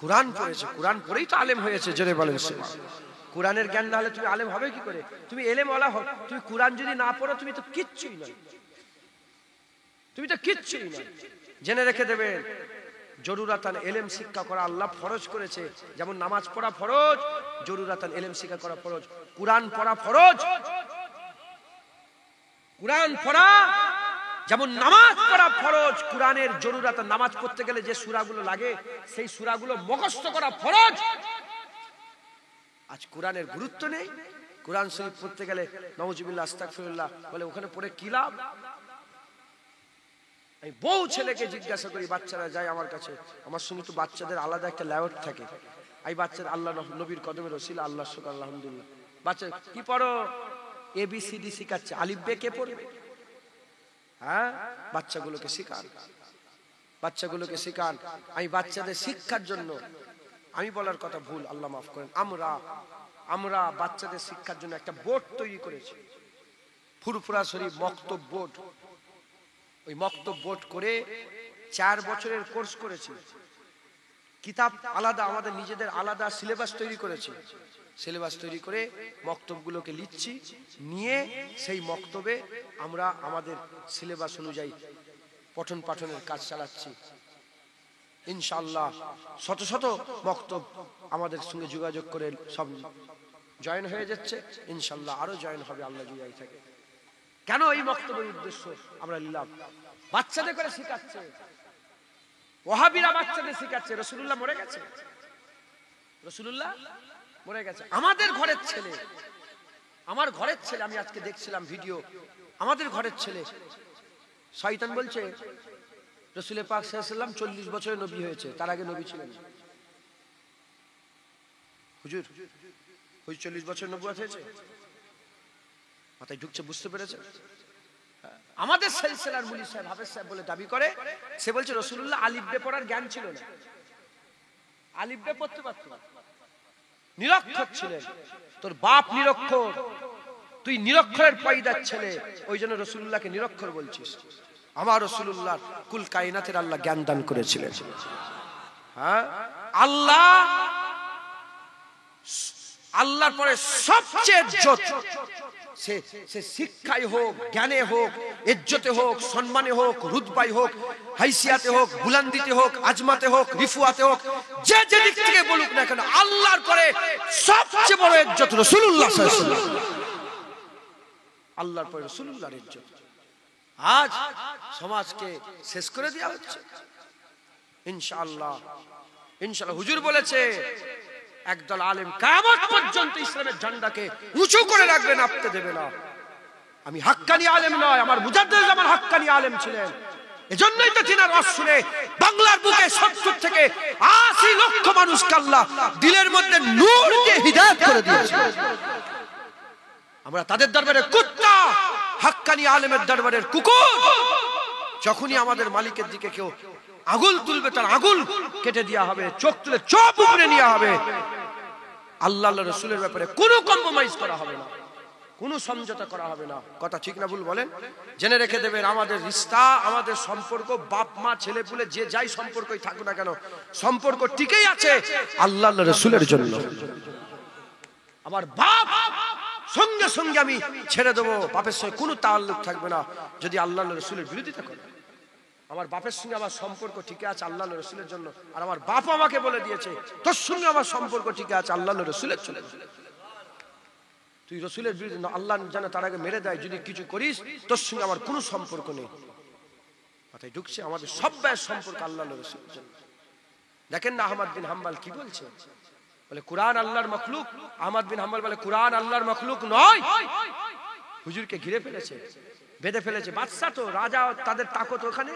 কোরআন পড়েছে, কোরআন পড়েই তো আলেম হয়েছে। জোরে বলেন সুবহানাল্লাহ। কোরআনের জ্ঞান না হলে তুমি আলেম হবে কি করে? তুমি এলেম ওয়ালা হও, তুমি কোরআন যদি না পড়ো তুমি তো কিচ্ছুই নয়, তুমি তো কিচ্ছুই নয়। জেনে রেখে দেবেন, জরুরাতান এলেম শিক্ষা করা আল্লাহ ফরজ করেছে। যেমন নামাজ পড়া ফরজ, জরুরাতান এলেম শিক্ষা করা ফরজ। কোরআন পড়া ফরজ, কোরআন পড়া যেমন নামাজ পড়া ফরজ। কোরআনের জরুরাতান, নামাজ পড়তে গেলে যে সূরাগুলো লাগে সেই সূরাগুলো মুখস্থ করা ফরজ। আজ কোরআনের গুরুত্ব নেই। কোরআন শরীফ পড়তে গেলে নাউজুবিল্লাহ আস্তাগফিরুল্লাহ বলে, ওখানে পড়ে কি লাভ? আমি বহু ছেলেকে জিজ্ঞাসা করি, বাচ্চারা যায় আমার কাছে, আমার সঙ্গে তো বাচ্চাদের আলাদা একটা লেআউট থাকে। এই বাচ্চাদের আল্লাহ নবীর কদমের ওসিলা আল্লাহ শুকর আলহামদুলিল্লাহ, বাচ্চা কি পড়ো? ABCD শিখাচ্ছে, আলিফ বে কে পড়বে? হ্যাঁ, বাচ্চাগুলোকে শিখান, বাচ্চাগুলোকে শিখান। আমি বাচ্চাদের শিক্ষার জন্য, আমি বলার কথা ভুল, আল্লাহ মাফ করেন, আমরা বাচ্চাদের শিক্ষার জন্য একটা বোর্ড তৈরি করেছি, ফুরফুরা শরীফ মক্তব বোর্ড। ওই মক্তব বোর্ড করে 4 বছরের কোর্স করেছি। কিতাব আলাদা, আমাদের নিজেদের আলাদা সিলেবাস তৈরি করেছি। সিলেবাস তৈরি করে মক্তবগুলোকে লিখছি, নিয়ে সেই মক্তবে আমরা আমাদের সিলেবাস অনুযায়ী পঠন পাঠনের কাজ চালাচ্ছি। ইনশাআল্লাহ শত শত মক্তব আমাদের সঙ্গে যোগাযোগ করে সব জয়েন হয়ে যাচ্ছে। ইনশাআল্লাহ আরো জয়েন হবে, আল্লাহ জুয়াই থাকে। কেন এই মক্তবের উদ্দেশ্য আমরা নিলাম, বাচ্চাদের করে শিখাচ্ছে, ওয়াহাবিরা বাচ্চাদের শিখাচ্ছে। রাসূলুল্লাহ মরে গেছে, রাসূলুল্লাহ মরে গেছে। আমাদের ঘরের ছেলে, আমার ঘরের ছেলে, আমি আজকে দেখছিলাম ভিডিও, আমাদের ঘরের ছেলে শয়তান বলছে রাসূল পাক সাল্লাল্লাহু আলাইহি ওয়াসাল্লাম 40 বছরে নবী হয়েছে, তার আগে নবী ছিলেন। হুজুর ওই 40 বছর নবুয়ত হয়েছে, মাথায় ঢুকছে, বুঝতে পেরেছে? আমাদের সিলসিলার মুলি সাহেব হাফেজ সাহেব বলে দাবি করে, সে বলছে রাসূলুল্লাহ আলিফ বে পড়ার জ্ঞান ছিল না, আলিফ বে পড়তে পারত না, নিরক্ষর ছিলেন। তোর বাপ নিরক্ষর, তুই নিরক্ষরের পয়দার ছেলে, ওই জন্য রাসূলুল্লাহকে নিরক্ষর বলছিস। আমার রাসূলুল্লাহ কুল কায়নাতের আল্লাহ জ্ঞান দান করেছিলেন। হ্যাঁ, আল্লাহ আল্লাহর পরে সবচেয়ে ইজ্জত সে শিক্ষায় হোক, জ্ঞানে হোক, ইজ্জতে হোক, সম্মানে হোক, রুতবায় হোক, হাইসিয়াতে হোক, বুলন্দিতে হোক, আজমাতে হোক, রিফুয়াতে হোক, যে যে দিক থেকে বলুক না কেন, আল্লাহর পরে সবচেয়ে বড় ইজ্জত রাসূলুল্লাহ সাল্লাল্লাহু আলাইহি ওয়াসাল্লাম। আল্লাহর পরে রাসূলুল্লাহর ইজ্জত আজ সমাজকে শেষ করে দেওয়া হচ্ছে। ইনশাআল্লাহ হুজুর বলেছে একদল আলেম কিয়ামত পর্যন্ত ইসলামের ঝান্ডাকে উঁচু করে রাখবে, নাপতে দেবে না। আমি হাক্কানি আলেম নয়, আমার মুজাদ্দিদ জামান হাক্কানি আলেম ছিলেন। এজন্যই তো তিনার ওয়াজ শুনে বাংলার বুকে ৭০ থেকে ৮০ লক্ষ মানুষকে আল্লাহ দিলের মধ্যে নূর দিয়ে হিদায়াত করে দিয়েছে। আমরা তাদের দরবারে কুত্তা, হাক্কানি আলেমের দরবারের কুকুর। যখনই আমাদের মালিকের দিকে কেউ আগুল তুলবে তার আগুল কেটে দেওয়া হবে, চোখ তুলে চোখ উপরে নেওয়া হবে। আল্লাহ রাসূলের ব্যাপারে কোনো কম্প্রোমাইজ করা হবে না, কোনো সমঝোতা করা হবে না। কথা ঠিক না ভুল বলেন? জেনে রেখে দেবেন, আমাদের রিশতা, আমাদের সম্পর্ক, বাপ মা ছেলে পুলে যে যাই সম্পর্কই থাকুক না কেন, সম্পর্ক টিকেই আছে আল্লাহ রাসূলের জন্য। আমার বাপ সঙ্গে সঙ্গে আমি ছেড়ে দেবো, বাপের সঙ্গে কোনো তাআল্লুক থাকবে না যদি আল্লাহ রাসূলের বিরোধিতা করে। আমার বাপের সঙ্গে আমার সম্পর্ক ঠিক আছে আল্লাহ রাসূলের জন্য, আর আমার বাপ আমাকে বলে দিয়েছে তোর সঙ্গে আমার সম্পর্ক ঠিক আছে আল্লাহ রাসূলের জন্য। তুই রাসূলের বিরুদ্ধে না, আল্লাহ যেন তার আগে মেরে দেয় যদি কিছু করিস, তোর সঙ্গে আমার কোনো সম্পর্ক নেই। মাথায় ঢুকছে? আমাদের সবার সম্পর্ক আল্লাহ রাসূলের জন্য। দেখেন না আহমদ বিন হাম্বল কি বলছে, বলে কুরআন আল্লাহর মাখলুক। আহমদ বিন হাম্বল বলে কুরআন আল্লাহর মাখলুক নয়। হুজুরকে ঘিরে ফেলেছে, বেঁধে ফেলেছে। বাদশা তো, রাজা, তাদের তাকত ওখানে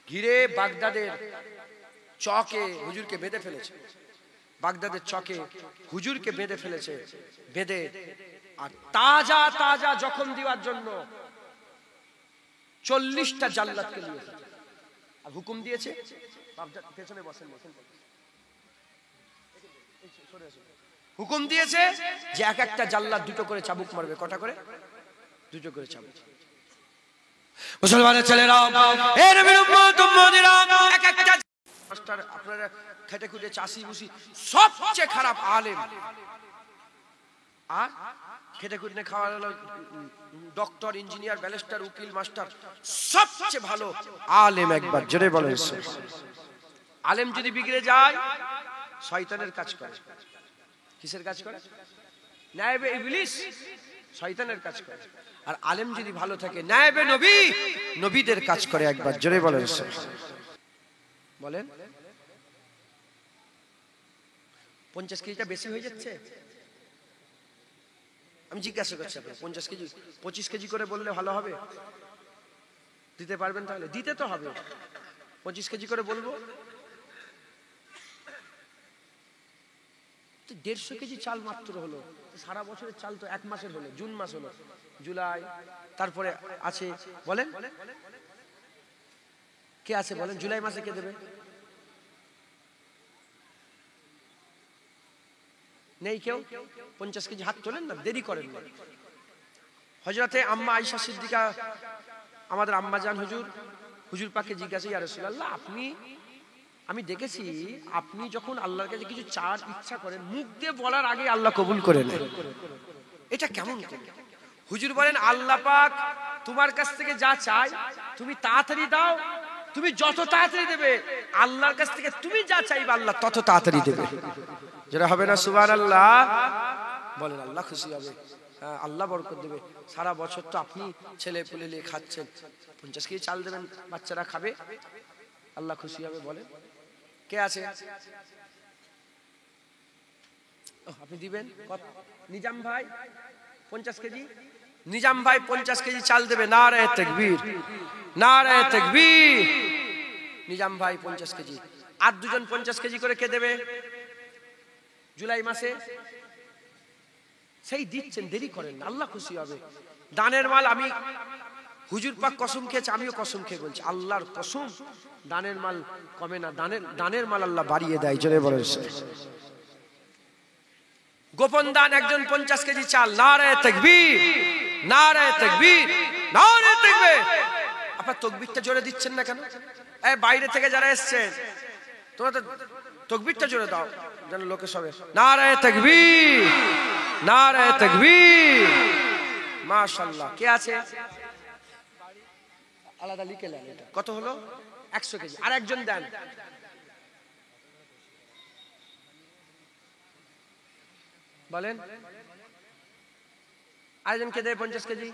ঘিরে বাগদাদের চকে হুজুরকে বেঁধে ফেলেছে। বাগদাদের চকে হুজুরকে বেঁধে ফেলেছে, বেঁধে আর তাজা তাজা জখম দেওয়ার জন্য 40টা জাল্লাদকে নিয়ে এসেছে। আর হুকুম দিয়েছে, পেছনে বসেন, হুকুম দিয়েছে যে এক একটা জাল্লাদ 2টো করে চাবুক মারবে। কটা করে? 2টো করে চাবুক। মুসলমানের ছেলেরা, এ নবীর উম্মত উম্মতিরা, এক একটা মাস্টার আপনারা খেটে খুঁটে চাষি বুসি সবচেয়ে খারাপ আলেম, আর খেটে খুঁটে খাওয়া ডক্টর, ইঞ্জিনিয়ার, ব্যারিস্টার, উকিল, মাস্টার, সবচেয়ে ভালো আলেম। একবার জোরে বলেন। আলেম যদি বিগড়ে যায় শয়তানের কাজ করে। কিসের কাজ করে? নায়েবে ইবলিস, শয়তানের কাজ করে। আর আলেম যদি ভালো থাকে নায়েবে নবী, নবীদের কাজ করে। একবার জোরে বলেন। বলেন 50 কেজিটা বেশি হয়ে যাচ্ছে? আমি জিজ্ঞাসা করছি আপনাকে, 50 কেজি 25 কেজি করে বললে ভালো হবে? দিতে পারবেন? তাহলে দিতে তো হবে। 25 কেজি করে বলবো, 150 কেজি চাল মাত্র হলো। সারা বছরের চাল তো 1 মাসের হলো। জুন মাস হলো, জুলাই, তারপরে আছে বলেন কে আছে বলেন? জুলাই মাসে কে দেবে? নেই কেউ? 50 কেজি হাত তোলেন না, দেরি করেন না। হযরতে আম্মা আয়েশা সিদ্দিকা, আমাদের আম্মা জান হুজুর পাককে জিজ্ঞাসা, ইয়া রাসূলুল্লাহ, আমি দেখেছি আপনি যখন আল্লাহর কাছে কিছু চাওয়ার ইচ্ছা করেন, মুখ দিয়ে বলার আগে আল্লাহ কবুল করে নেন, এটা কেমন? হুজুর বলেন, আল্লাহ পাক তোমার কাছ থেকে যা চাই তুমি তাড়াতাড়ি দাও, তুমি যত তাড়াতাড়ি দেবে আল্লাহর কাছ থেকে তুমি যা চাইবে আল্লাহ তত তাড়াতাড়ি দেবে। যেটা হবে না সুবহানাল্লাহ বলেন, আল্লাহ খুশি হবে। হ্যাঁ, আল্লাহ বরকত দেবে। সারা বছর তো আপনি ছেলে পুলে নিয়ে খাচ্ছেন, 50 কেজি চাল দেবেন, বাচ্চারা খাবে, আল্লাহ খুশি হবে। বলেন কে আছে? আপনি দিবেন? নিজাম ভাই 50 কেজি, নিজাম ভাই 50 কেজি চাল দেবে। নারে তাকবীর, নারে তাকবীর। নিজাম ভাই 50 কেজি। আর দুজন 50 কেজি করে কে দেবে জুলাই মাসে? সেই দিচ্ছেন, দেরি করেন না, আল্লাহ খুশি হবে। দানের মাল, আমি হুজুর পাক কসম খেয়েছে, আমিও কসম খেয়ে বলছি, আল্লাহর কসম, দানের মাল কমে না, দানের মাল আল্লাহ বাড়িয়ে দেয়। জোরে বলেন। গোপন দান একজন 50 কেজি চাল। নারে তাকবীর, নারে তাকবীর, নারে তাকবীর। আপনার তাকবীরটা জোরে দিচ্ছেন না কেন? এই বাইরে থেকে যারা এসেছেন তোমরা তো তাকবীরটা জোরে দাও। যেন লোকে সবে নারায়ে তাকবীর, নারায়ে তাকবীর। মাশাআল্লাহ। কে আছে? আলাদা লিখে নেন। এটা কত হলো? 100 কেজি। আর একজন দেন। বলেন আরেকজনকে দেয় 50 কেজি।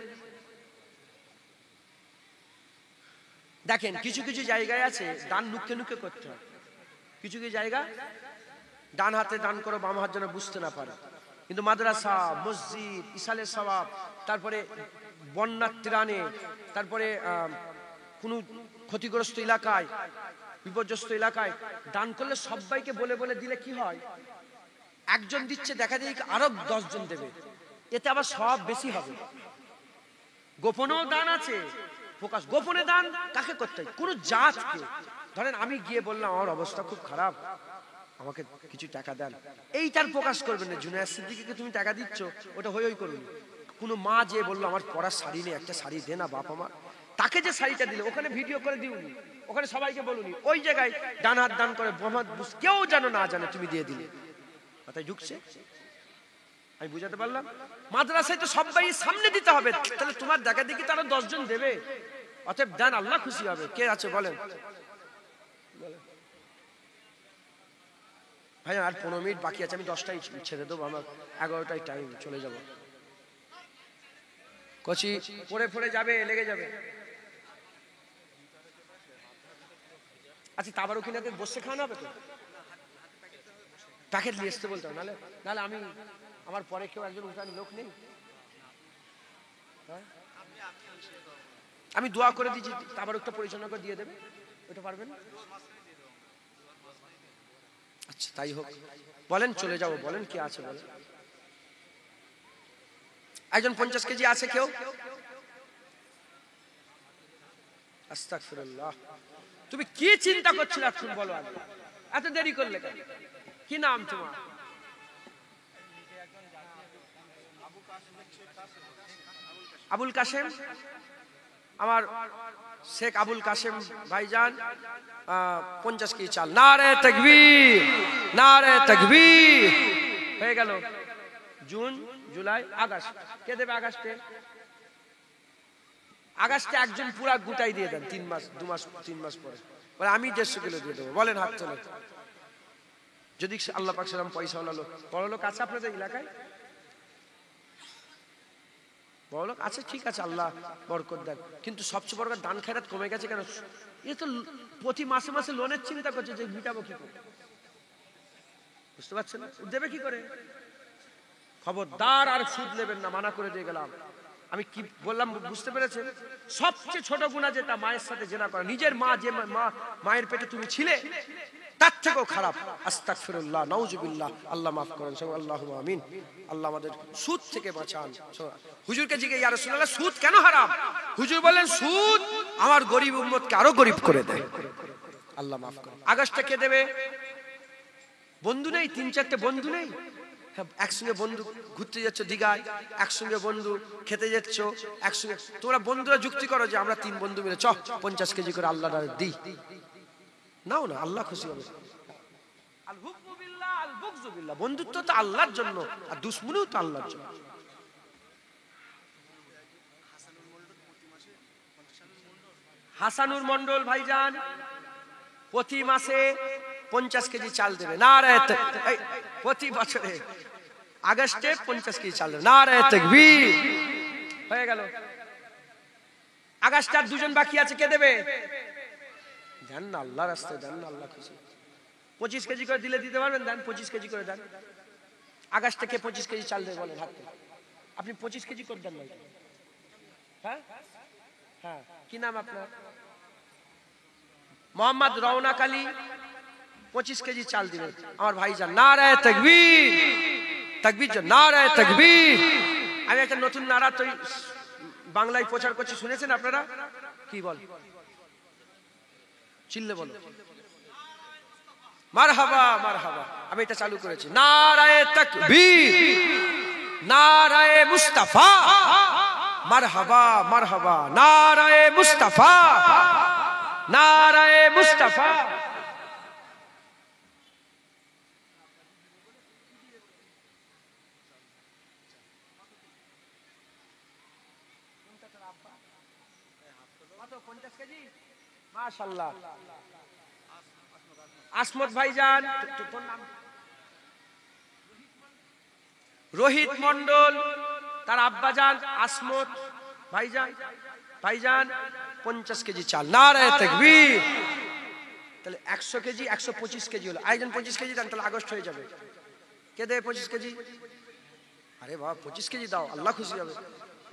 দেখেন কিছু কিছু জায়গায় আছে দান নুকে নুকে করতে হয়। কিছু কিছু জায়গা ডান হাতে দান করো, বাম হাত যেন বুঝতে না পারে। কিন্তু মাদ্রাসা, মসজিদ, ইসালের সওয়াব, তারপরে বন্যার ত্রাণে, তারপরে কোনো ক্ষতিগ্রস্ত এলাকায়, বিপর্যস্ত এলাকায় দান করলে সবাইকে বলে বলে দিলে কি হয়, একজন দিচ্ছে দেখা যায় আরো 10 জন দেবে, এতে আবার সব বেশি হবে। গোপনেও দান আছে, প্রকাশ। গোপনে দান কাকে করতে হয়? কোন জাতকে। ধরেন আমি গিয়ে বললাম আমার অবস্থা খুব খারাপ, আমাকে কিছু টাকা দেন, এইটার প্রকাশ করবেন না। জুনায়েদ সিদ্দিকীকে তুমি টাকা দিচ্ছ, ওটা হই হই করুন। কোনো মা যে বললো আমার পরার শাড়ি নেই, একটা শাড়ি দে না বাপ আমার, তাকে যে শাড়িটা দিলে ওখানে ভিডিও করে দিউনি, ওখানে সবাইকে বলুনি, ওই জায়গায় ডান হাত দান করে কেউ যেন না জানে তুমি দিয়ে দিলে। মাথায় ঢুকছে? আমি বুঝাতে পারলাম? মাদ্রাসায় তো সবাই সামনে দিতে হবে, তাহলে তোমার দেখা দেখি তারা 10 জন দেবে। অতএব দান, আল্লাহ খুশি হবে। কে আছে বলেন? ভাই আর 15 মিনিট বাকি আছে, আমি 10টায় ছেড়ে দেবো, আমার 11টায় টাইম, চলে যাব। কচি পড়ে পড়ে যাবে, লেগে যাবে। আচ্ছা তাবারও কিনা বসে খাওয়ানো হবে তো? প্যাকেট নিয়ে আসতে বলতে হবে, নাহলে নাহলে আমি আমার পরে কেউ একজন উঠান লোক নেই। আমি দোয়া করে দিচ্ছি, তাবার একটা পরিচালনা করে দিয়ে দেবে, ওটা পারবেন? আচ্ছা তাই হোক, বলেন চলে যাবো, বলেন কি আছে বলেন। একজন 50 কেজি আছে কেউ? আস্তাগফিরুল্লাহ। তুমি কি চিন্তা করছিলে এখন বলো, আগে এত দেরি করলে কেন? কি নাম তোমার? আবুল কাশেম। আমার শেখ আবুল কাশেম ভাইজান 50 কেজি চাল। নারায়ে তাকবীর, নারায়ে তাকবীর। হয়ে গেল। June, July, August. কে দেবে আগস্টে? আগস্টে একজন পুরা গোটাই দিয়ে দেন, 3 মাস 2 মাস 3 মাস পরে। বলে আমি 150 কিলো দিয়ে দেবো। বলেন হাত তোলে। যদি আল্লাহ পাক সালাম পয়সা হলো, বড় লোক আছে আপনাদের এলাকায়? বড় লোক আছে, ঠিক আছে, আল্লাহ বরকত দেন। কিন্তু সবচেয়ে বড় দান খেরাত কমে গেছে কেন? এ তো প্রতি মাসে মাসে লোনের চিন্তা করছে যে মিটাবো কি করে। বুঝতে পারছেন? দেবে কি করে? খবরদার আর সুদ নেবেন না, মানা করে দিয়ে গেলাম। আমি কি বললাম বুঝতে পেরেছেন? সবচেয়ে ছোট গুনাহ যেটা মায়ের সাথে জেনা করা। নিজের মা, যে মায়ের পেটে তুমি ছিলে, তার থেকেও খারাপ। আস্তাগফিরুল্লাহ, নাউজুবিল্লাহ। আল্লাহ মাফ করেন, আল্লাহুম্মা আমিন। আল্লাহ আমাদের সুদ থেকে বাঁচান। হুজুরকে জিজ্ঞেস, ইয়া রাসূলুল্লাহ সুদ কেন হারাম? হুজুর বলেন সুদ আমার গরিব উম্মতকে আরো গরিব করে দেয়। আল্লাহ মাফ করেন। আগস্টে কে দেবে? বন্ধু নেই? 3-4টে বন্ধু নেই? একসঙ্গে বন্ধু ঘুরতে যাচ্ছ দীঘায়, একসঙ্গে বন্ধু খেতে যাচ্ছ, একসঙ্গে তোমরা বন্ধুরা যুক্তি করো যে আমরা 3 বন্ধু মিলে 50 কেজি করে আল্লাহর দিই। নাও না, আল্লাহ খুশি হবে। আল হুব্বু বিল্লাহ, আল বুগযু বিল্লাহ। বন্ধুত্ব তো আল্লাহর জন্য, আর দুশমনিও তো আল্লাহর জন্য। হাসানুর মন্ডল ভাইজান প্রতি মাসে 50 কেজি চাল দেবে। নারায়ে তাকবীর। প্রতি বছরে আগস্টে 50 কেজি চাল দেবে। নারায়ে তাকবীর। হয়ে গেল। আগস্টে আর 2 জন বাকি আছে, কে দেবে? দেন না, আল্লাহর রাস্তায় দেন না, আল্লাহ খুশি। 25 কেজি করে দিলে দিতে পারবেন? দেন 25 কেজি করে দেন। আগস্ট থেকে 25 কেজি চাল দেবে, বলেন হাতে। আপনি 25 কেজি করে দেন না? হ্যাঁ হ্যাঁ, কি নাম আপনার? মোহাম্মদ রওনাক আলী। 25 কেজি চাল দিবেন আমার ভাইজান। নারায়ে তাকবীর, তাকবীর, নারায়ে তাকবীর। আমি একটা নতুন নারা তো বাংলায় প্রচার করছি, শুনেছেন আপনারা? কি বল? চিল্লে বলো। মারহাবা, মারহাবা। আমি এটা চালু করেছি। নারায়ে তাকবীর, নারায়ে মুস্তাফা। মারহাবা, মারহাবা। নারায়ে মুস্তাফা, নারায়ে মুস্তাফা। 50 কেজি মাশাআল্লাহ। আসমত ভাইজান, তোর নাম রোহিত মন্ডল, তার আব্বাজান আসমত ভাইজান, ভাইজান 50 কেজি চাল। নারে তাকবীর। তাহলে 100 কেজি 125 কেজি হলো। আরেকজন 25 কেজি দেন, তাহলে আগস্ট হয়ে যাবে। কে দেবে 25 কেজি? আরে বাবা 25 কেজি দাও, আল্লাহ খুশি হবে।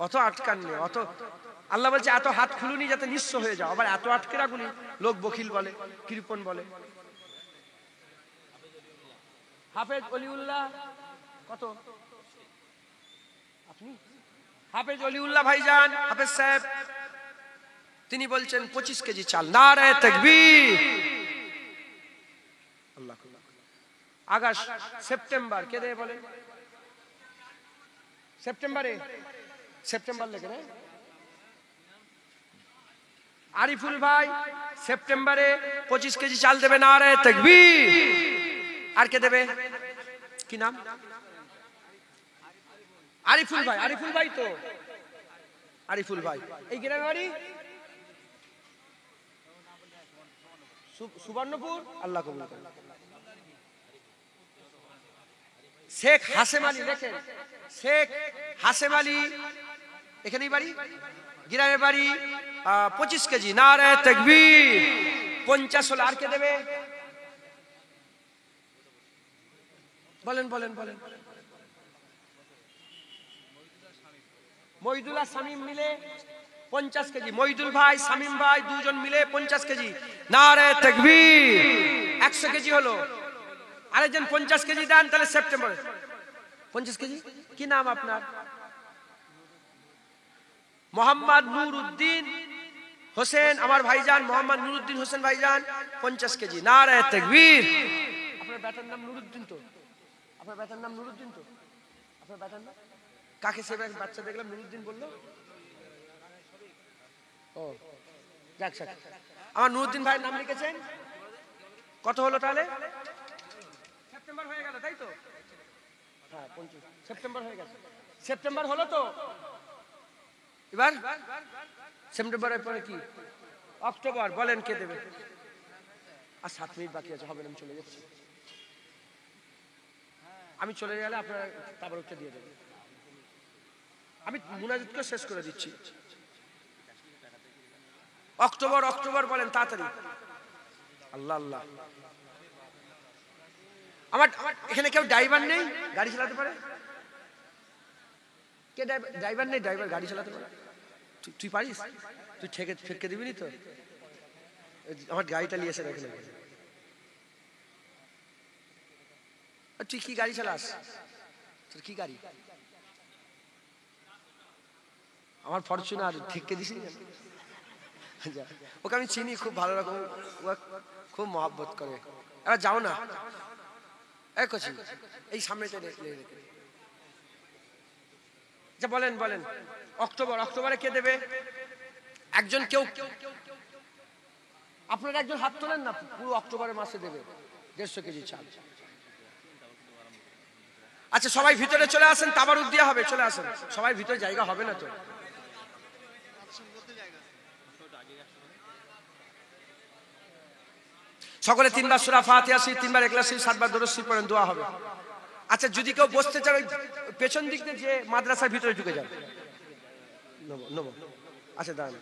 অত আটকান নেই, অত আল্লাহ বলছে এত হাত খুলুনি যাতে নিঃস্ব হয়ে যাও। আবার এত আটকে রাখুনি, লোক বকিল বলে, কৃপণ বলে। হাফেজ অলিউল্লাহ কত? আপনি হাফেজ অলিউল্লাহ ভাইজান, হাফেজ সাহেব, তিনি বলছেন 25 কেজি চাল। নারে তাকবীর। আল্লাহ। আগস্ট সেপ্টেম্বর কে দেবে বলেন? সেপ্টেম্বরে, সেপ্টেম্বর লেগে না? আরিফুল ভাই সেপ্টেম্বরে 25 কেজি চাল দেবে। নারে তাকবীর। আর কে দেবে? কি নাম? আরিফুল ভাই। আরিফুল ভাই তো, আরিফুল ভাই এই গ্রামের বাড়ি সুবর্ণপুর। আল্লাহ কবুল করুন। শেখ হাসেম আলী, দেখেন শেখ হাসেম আলী, এখানেই বাড়ি, গ্রামের বাড়ি, 25 কেজি। নারে তাকবীর। 50 হলো। আর কে দেবে বলেন বলেন বলেন? মইদুল্লাহ শামীম মিলে 50 কেজি। মইদুল ভাই শামীম ভাই দুজন মিলে 50 কেজি। নারে তাকবীর। 100 কেজি হলো। আরেকজন 50 কেজি দেন, তাহলে সেপ্টেম্বর 50 কেজি। কি নাম আপনার? মোহাম্মদ নূরউদ্দিন হোসেন, আমার ভাইজান মোহাম্মদ নূরউদ্দিন হোসেন ভাইজান 50 কেজি। নারে তাকবীর। আপনার বেটার নাম নূরউদ্দিন তো? আপনার বেটার নাম নূরউদ্দিন তো? আপনার বেটার নাম কাকে? সে বাচ্চা দেখলাম নূরউদ্দিন বললো। ও যাক, আমার নূরউদ্দিন ভাইয়ের নাম লিখেছেন। কত হলো তাহলে? সেপ্টেম্বর হয়ে গেল তাই তো? হ্যাঁ 25 সেপ্টেম্বর হয়ে গেছে। সেপ্টেম্বর হলো তো? এবার সেপ্টেম্বরের পরে কি? অক্টোবর। বলেন কে দেবে? আর 7 মিনিট বাকি আছে, হবে না, আমি চলে যাচ্ছি। আমি চলে গেলে আপনারা তাবারুকটা দিয়ে দেবেন। আমি মুনাজাতকে শেষ করে দিচ্ছি। অক্টোবর, অক্টোবর বলেন তাড়াতাড়ি। আল্লাহ আল্লাহ। আমার এখানে কেউ ড্রাইভার নেই, গাড়ি চালাতে পারে? কে ড্রাইভার নেই? ড্রাইভার গাড়ি চালাতে পারে? তুই পারিস? তুই ঠেকে দিবি নি তো? আমার গাড়িটা নিয়ে এসে দেখে। তুই কি গাড়ি চালাস? তোর কি গাড়ি? আমার ফরচুনার। ঠেকে দিস? ওকে আমি চিনি খুব ভালো রকম, খুব মহব্বত করে। এবার যাও না, এই সামনে বলেন বলেন। অক্টোবর, অক্টোবরে কে দেবে? একজন কেউ, আপনারা একজন হাত তোলেন না, পুরো অক্টোবরের মাসে দেবে 150 কেজি চাল। আচ্ছা সবাই ভিতরে চলে আসেন, তাবারুক দেওয়া হবে, চলে আসেন সবাই ভিতরে, জায়গা হবে না তো। সকলে 3 বার সূরা ফাতিহা, 3 বার ইখলাস, 7 বার দরুদ শরীফ পড়েন, দোয়া হবে। আচ্ছা যদি কেউ বসতে চায় পেছন দিক দিয়ে যে মাদ্রাসার ভিতরে ঢুকে যান। নবো আচ্ছা দাঁড়ান।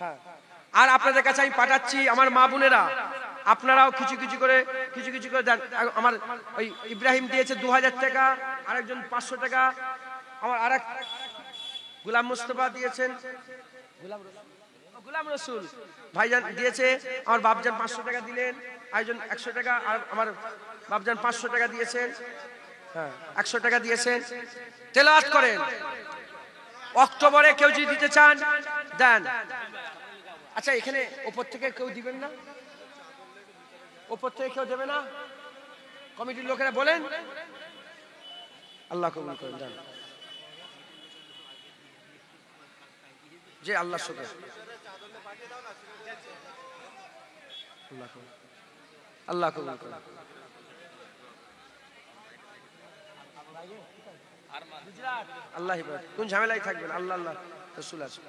হ্যাঁ, আর আপনাদের কাছে আমি পাঠাচ্ছি আমার মা বোনেরা, আপনারাও কিছু কিছু করে দেন। আমার ওই ইব্রাহিম দিয়েছে 2000 টাকা, আরেকজন 500 টাকা, আমার আরেক গোলাম মুস্তফা দিয়েছেন, গোলাম রসুল ভাইজান দিয়েছে, আমার বাপজান 500 টাকা দিলেন, আরেকজন 100 টাকা, আর আমার বাপজান 500 টাকা দিয়েছেন। হ্যাঁ 100 টাকা দিয়েছেন। তেলাওয়াত করেন। অক্টোবরে কেউ যদি দিতে চান দেন। আচ্ছা এখানে উপর থেকে কেউ দিবেন না? উপর থেকে কেউ দেবে না? কমিটির লোকেরা বলেন। আল্লাহ কবুল করেন। দেন যে আল্লাহ শুকর। আল্লাহ কবুল করেন। আল্লাহ কোন ঝামেলাই থাকবেন। আল্লাহ আল্লাহ রসুল আছে।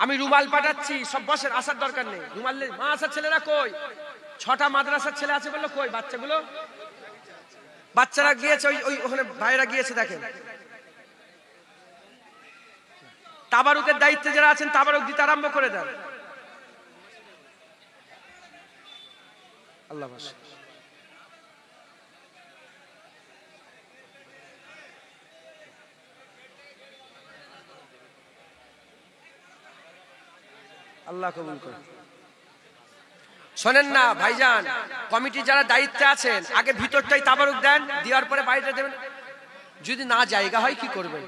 আমি রুমাল পাঠাচ্ছি, সব বসের, আসার দরকার নেই। রুমাল মা আসার ছেলেরা কই? 6টা মাদ্রাসার ছেলে আছে বললো, কই বাচ্চাগুলো? বাচ্চারা গিয়েছে ওই ওখানে, ভাইরা গিয়েছে, দেখেন। তাবারুকের দায়িত্বে যারা আছেন তাবারুক দিতে আরম্ভ করে দেন। আল্লাহ ভাষা আল্লাহ কবুল করুন। শোনেন না ভাইজান, কমিটি যারা দায়িত্বে আছেন আগে ভিতরটাই তাবারুক দেন, দেওয়ার পরে বাইরে দেবেন। যদি না জায়গা হয় কি করবেন?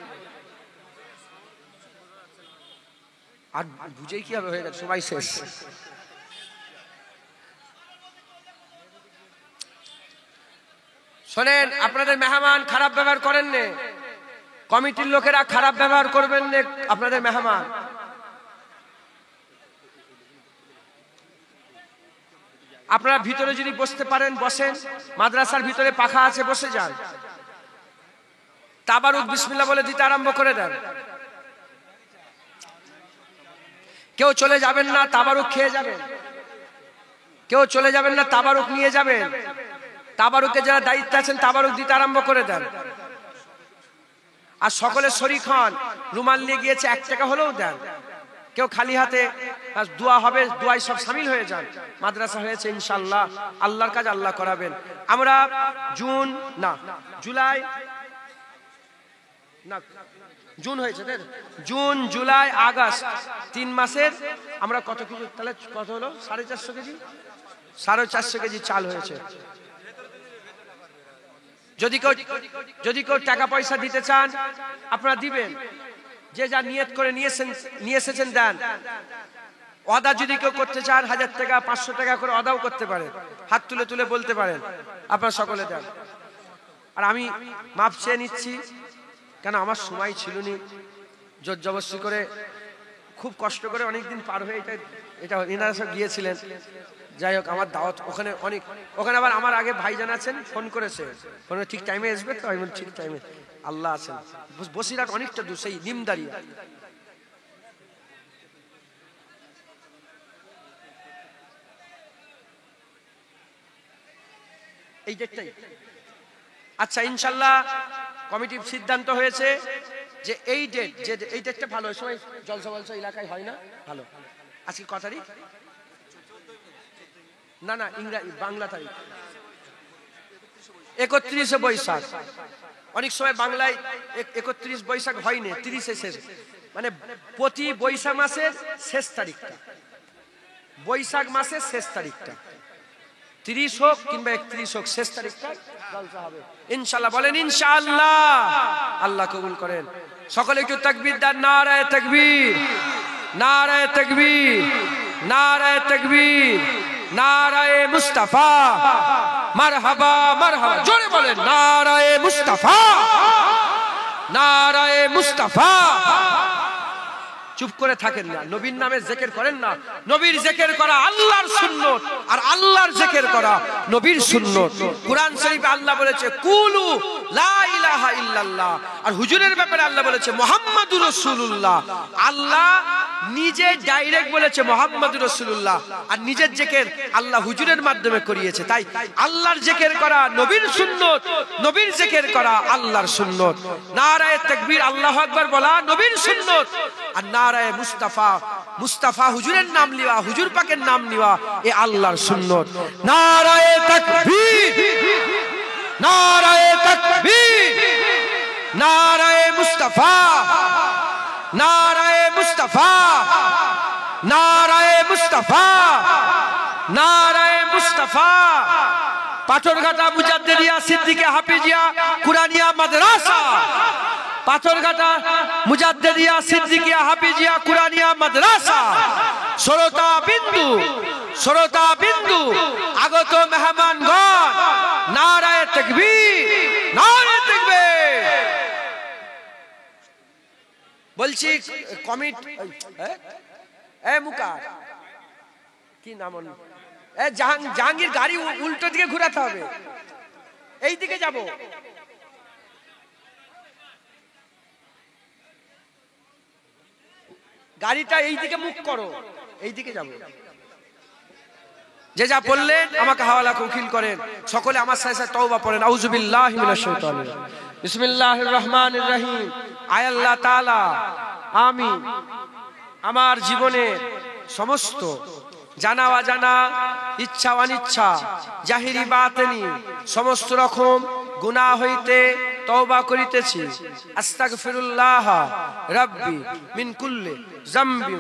আর বুঝেই কি হবে, হয়ে গেছে সবাই শেষ। শোনেন, আপনাদের মেহমান খারাপ ব্যবহার করেন না, কমিটির লোকেরা খারাপ ব্যবহার করবেন না আপনাদের মেহমান। আপনারা ভিতরে যদি বসতে পারেন বসেন, মাদ্রাসার ভিতরে পাখা আছে, বসে যান। তাবারুক বিসমিল্লাহ বলে দিতে আরম্ভ করে দেন। কেউ চলে যাবেন না, তাবারুক খেয়ে যাবেন। কেউ চলে যাবেন না, তাবারুক নিয়ে যাবেন। তাবারুকে যারা দায়িত্বে আছেন তাবারুক দিতে আরম্ভ করে দেন। আর সকলে শরীক হন, রুমাল নিয়ে গিয়েছে 1 টাকা হলেও দেন। কেউ খালি হাতে, দোয়া হবে, দোয়ায় সব শামিল হয়ে যান। মাদ্রাসা হয়েছে ইনশাআল্লাহ, আল্লাহর কাজ আল্লাহ করাবেন। আমরা জুন হয়েছে, জুন জুলাই আগস্ট 3 মাসের আমরা কত কেজি, তাহলে কত হলো? 450 কেজি, 450 কেজি চাল হয়েছে। যদি কেউ টাকা পয়সা দিতে চান আপনারা দিবেন, যে যা নিয়ত করে নিয়ে এসেছেন দেন। ওয়াদা যদি কেউ করতে চান 1000 টাকা 500 টাকা করে ওয়াদাও করতে পারেন, হাত তুলে তুলে বলতে পারেন, আপনারা সকলে দেন। আর আমি মাপ চেয়ে নিচ্ছি, কেন আমার সময় ছিল না, জোর জবরদস্তি করে খুব কষ্ট করে অনেকদিন পার হয়ে এটা এনারা সব গিয়েছিলেন। যাই হোক, আমার দাওয়াত ওখানে আবার আমার আগে ভাইজান আছেন, ফোন করেছে, ঠিক টাইমে আসবে তো? আমি ঠিক টাইমে, আল্লাহ আছেন। বসিরহাট অনেকটা দূর, সেই নিমদারিয়া। এই ডেটটাই আচ্ছা, ইনশাল্লাহ কমিটির সিদ্ধান্ত হয়েছে যে এই ডেটটা ভালো। ওই সময় জলসা এলাকায় হয় না, ভালো। আজকে ক তারিখ? না ইংরাজি, বাংলা তারিখ 31শে বৈশাখ। অনেক সময় বাংলায় 31 বৈশাখ হয়নি, 30-এ শেষ, মানে প্রতি বৈশাখ মাসের শেষ তারিখটা, বৈশাখ মাসের শেষ তারিখটা 30 হোক কিংবা 31 হোক, শেষ তারিখটা জলসা হবে ইনশাআল্লাহ। বলেন ইনশাআল্লাহ, আল্লাহ কবুল করেন। সকলে একটু তাকবীর দেন। নারায়ে তাকবীর, নারায়ে তাকবীর, নারায়ে তাকবীর, নারায়ে মুস্তাফা, মারহাবা মারহাবা। জোরে বলেন নারায়ে মুস্তাফা, নারায়ে মুস্তাফা। চুপ করে থাকেন না, নবীর নামে জিকির করেন না। নবীর জিকির করা আল্লাহর সুন্নাত, আর আল্লাহর জিকির করা নবীর সুন্নাত। কুরআন শরীফে আল্লাহ বলেছে কুলু লা ইলাহা ইল্লাল্লাহ, আর হুজুরের ব্যাপারে আল্লাহ বলেছে মুহাম্মাদুর রাসূলুল্লাহ। আল্লাহ নিজে ডাইরেক্ট বলেছে মুহাম্মাদুর রাসূলুল্লাহ, আর নিজের জিকির আল্লাহ হুজুরের মাধ্যমে করিয়েছে। তাই আল্লাহর জিকির করা নবীর সুন্নাত, নবীর জিকির করা আল্লাহর সুন্নাত। নারায়ে তাকবীর, আল্লাহু আকবার বলা নবীর সুন্নাত, আর নারায়ে মুস্তাফা, মুস্তাফা হুজুরের নাম লিয়া, হুজুর পাকের নাম নিয়া, এ আল্লাহর সুন্নাত। নারায়ে তাকবীর, নারায়ে তাকবীর, নারায়ে মুস্তাফা, নারায়ে মুস্তাফা, নারায়ে মুস্তাফা, নারায়ে মুস্তাফা। পাথরঘাটা মুজাদ্দিদিয়া সিদ্দিকে হাফিজিয়া কুরআনিয়া মাদ্রাসা, পাথরঘাটা মুজাদ্দিদিয়া সিদ্দিকিয়া হাফিজিয়া কুরআনিয়া মাদ্রাসা। শ্রোতা বিন্দু আগত মেহমানগণ, নারায়ে তাকবীর, নারায়ে তাকবীর। বলছি কমিটি, মুকার কি নাম, জাহাঙ্গীর, গাড়ি উল্টো দিকে ঘুরাতে হবে, এই দিকে যাব। গাড়িটা এই দিকে মুখ করো, এই দিকে যাবো। যে যা বললেন আমাকে হাওয়ালা উকিল করেন। সকলে আমার সাথে তওবা পড়েন। আউযুবিল্লাহি মিনাশ শাইতানির রাজিম। বিসমিল্লাহির রহমানির রহিম। আয় আল্লাহ তাআলা, আমি আমার জীবনে সমস্ত জানা অজানা, ইচ্ছা অনিচ্ছা, জাহিরি বাতিনি সমস্ত রকম গুনাহ হইতে তওবা করিতেছি। আস্তাগফিরুল্লাহ রাব্বি মিন কুল্লি যামবি।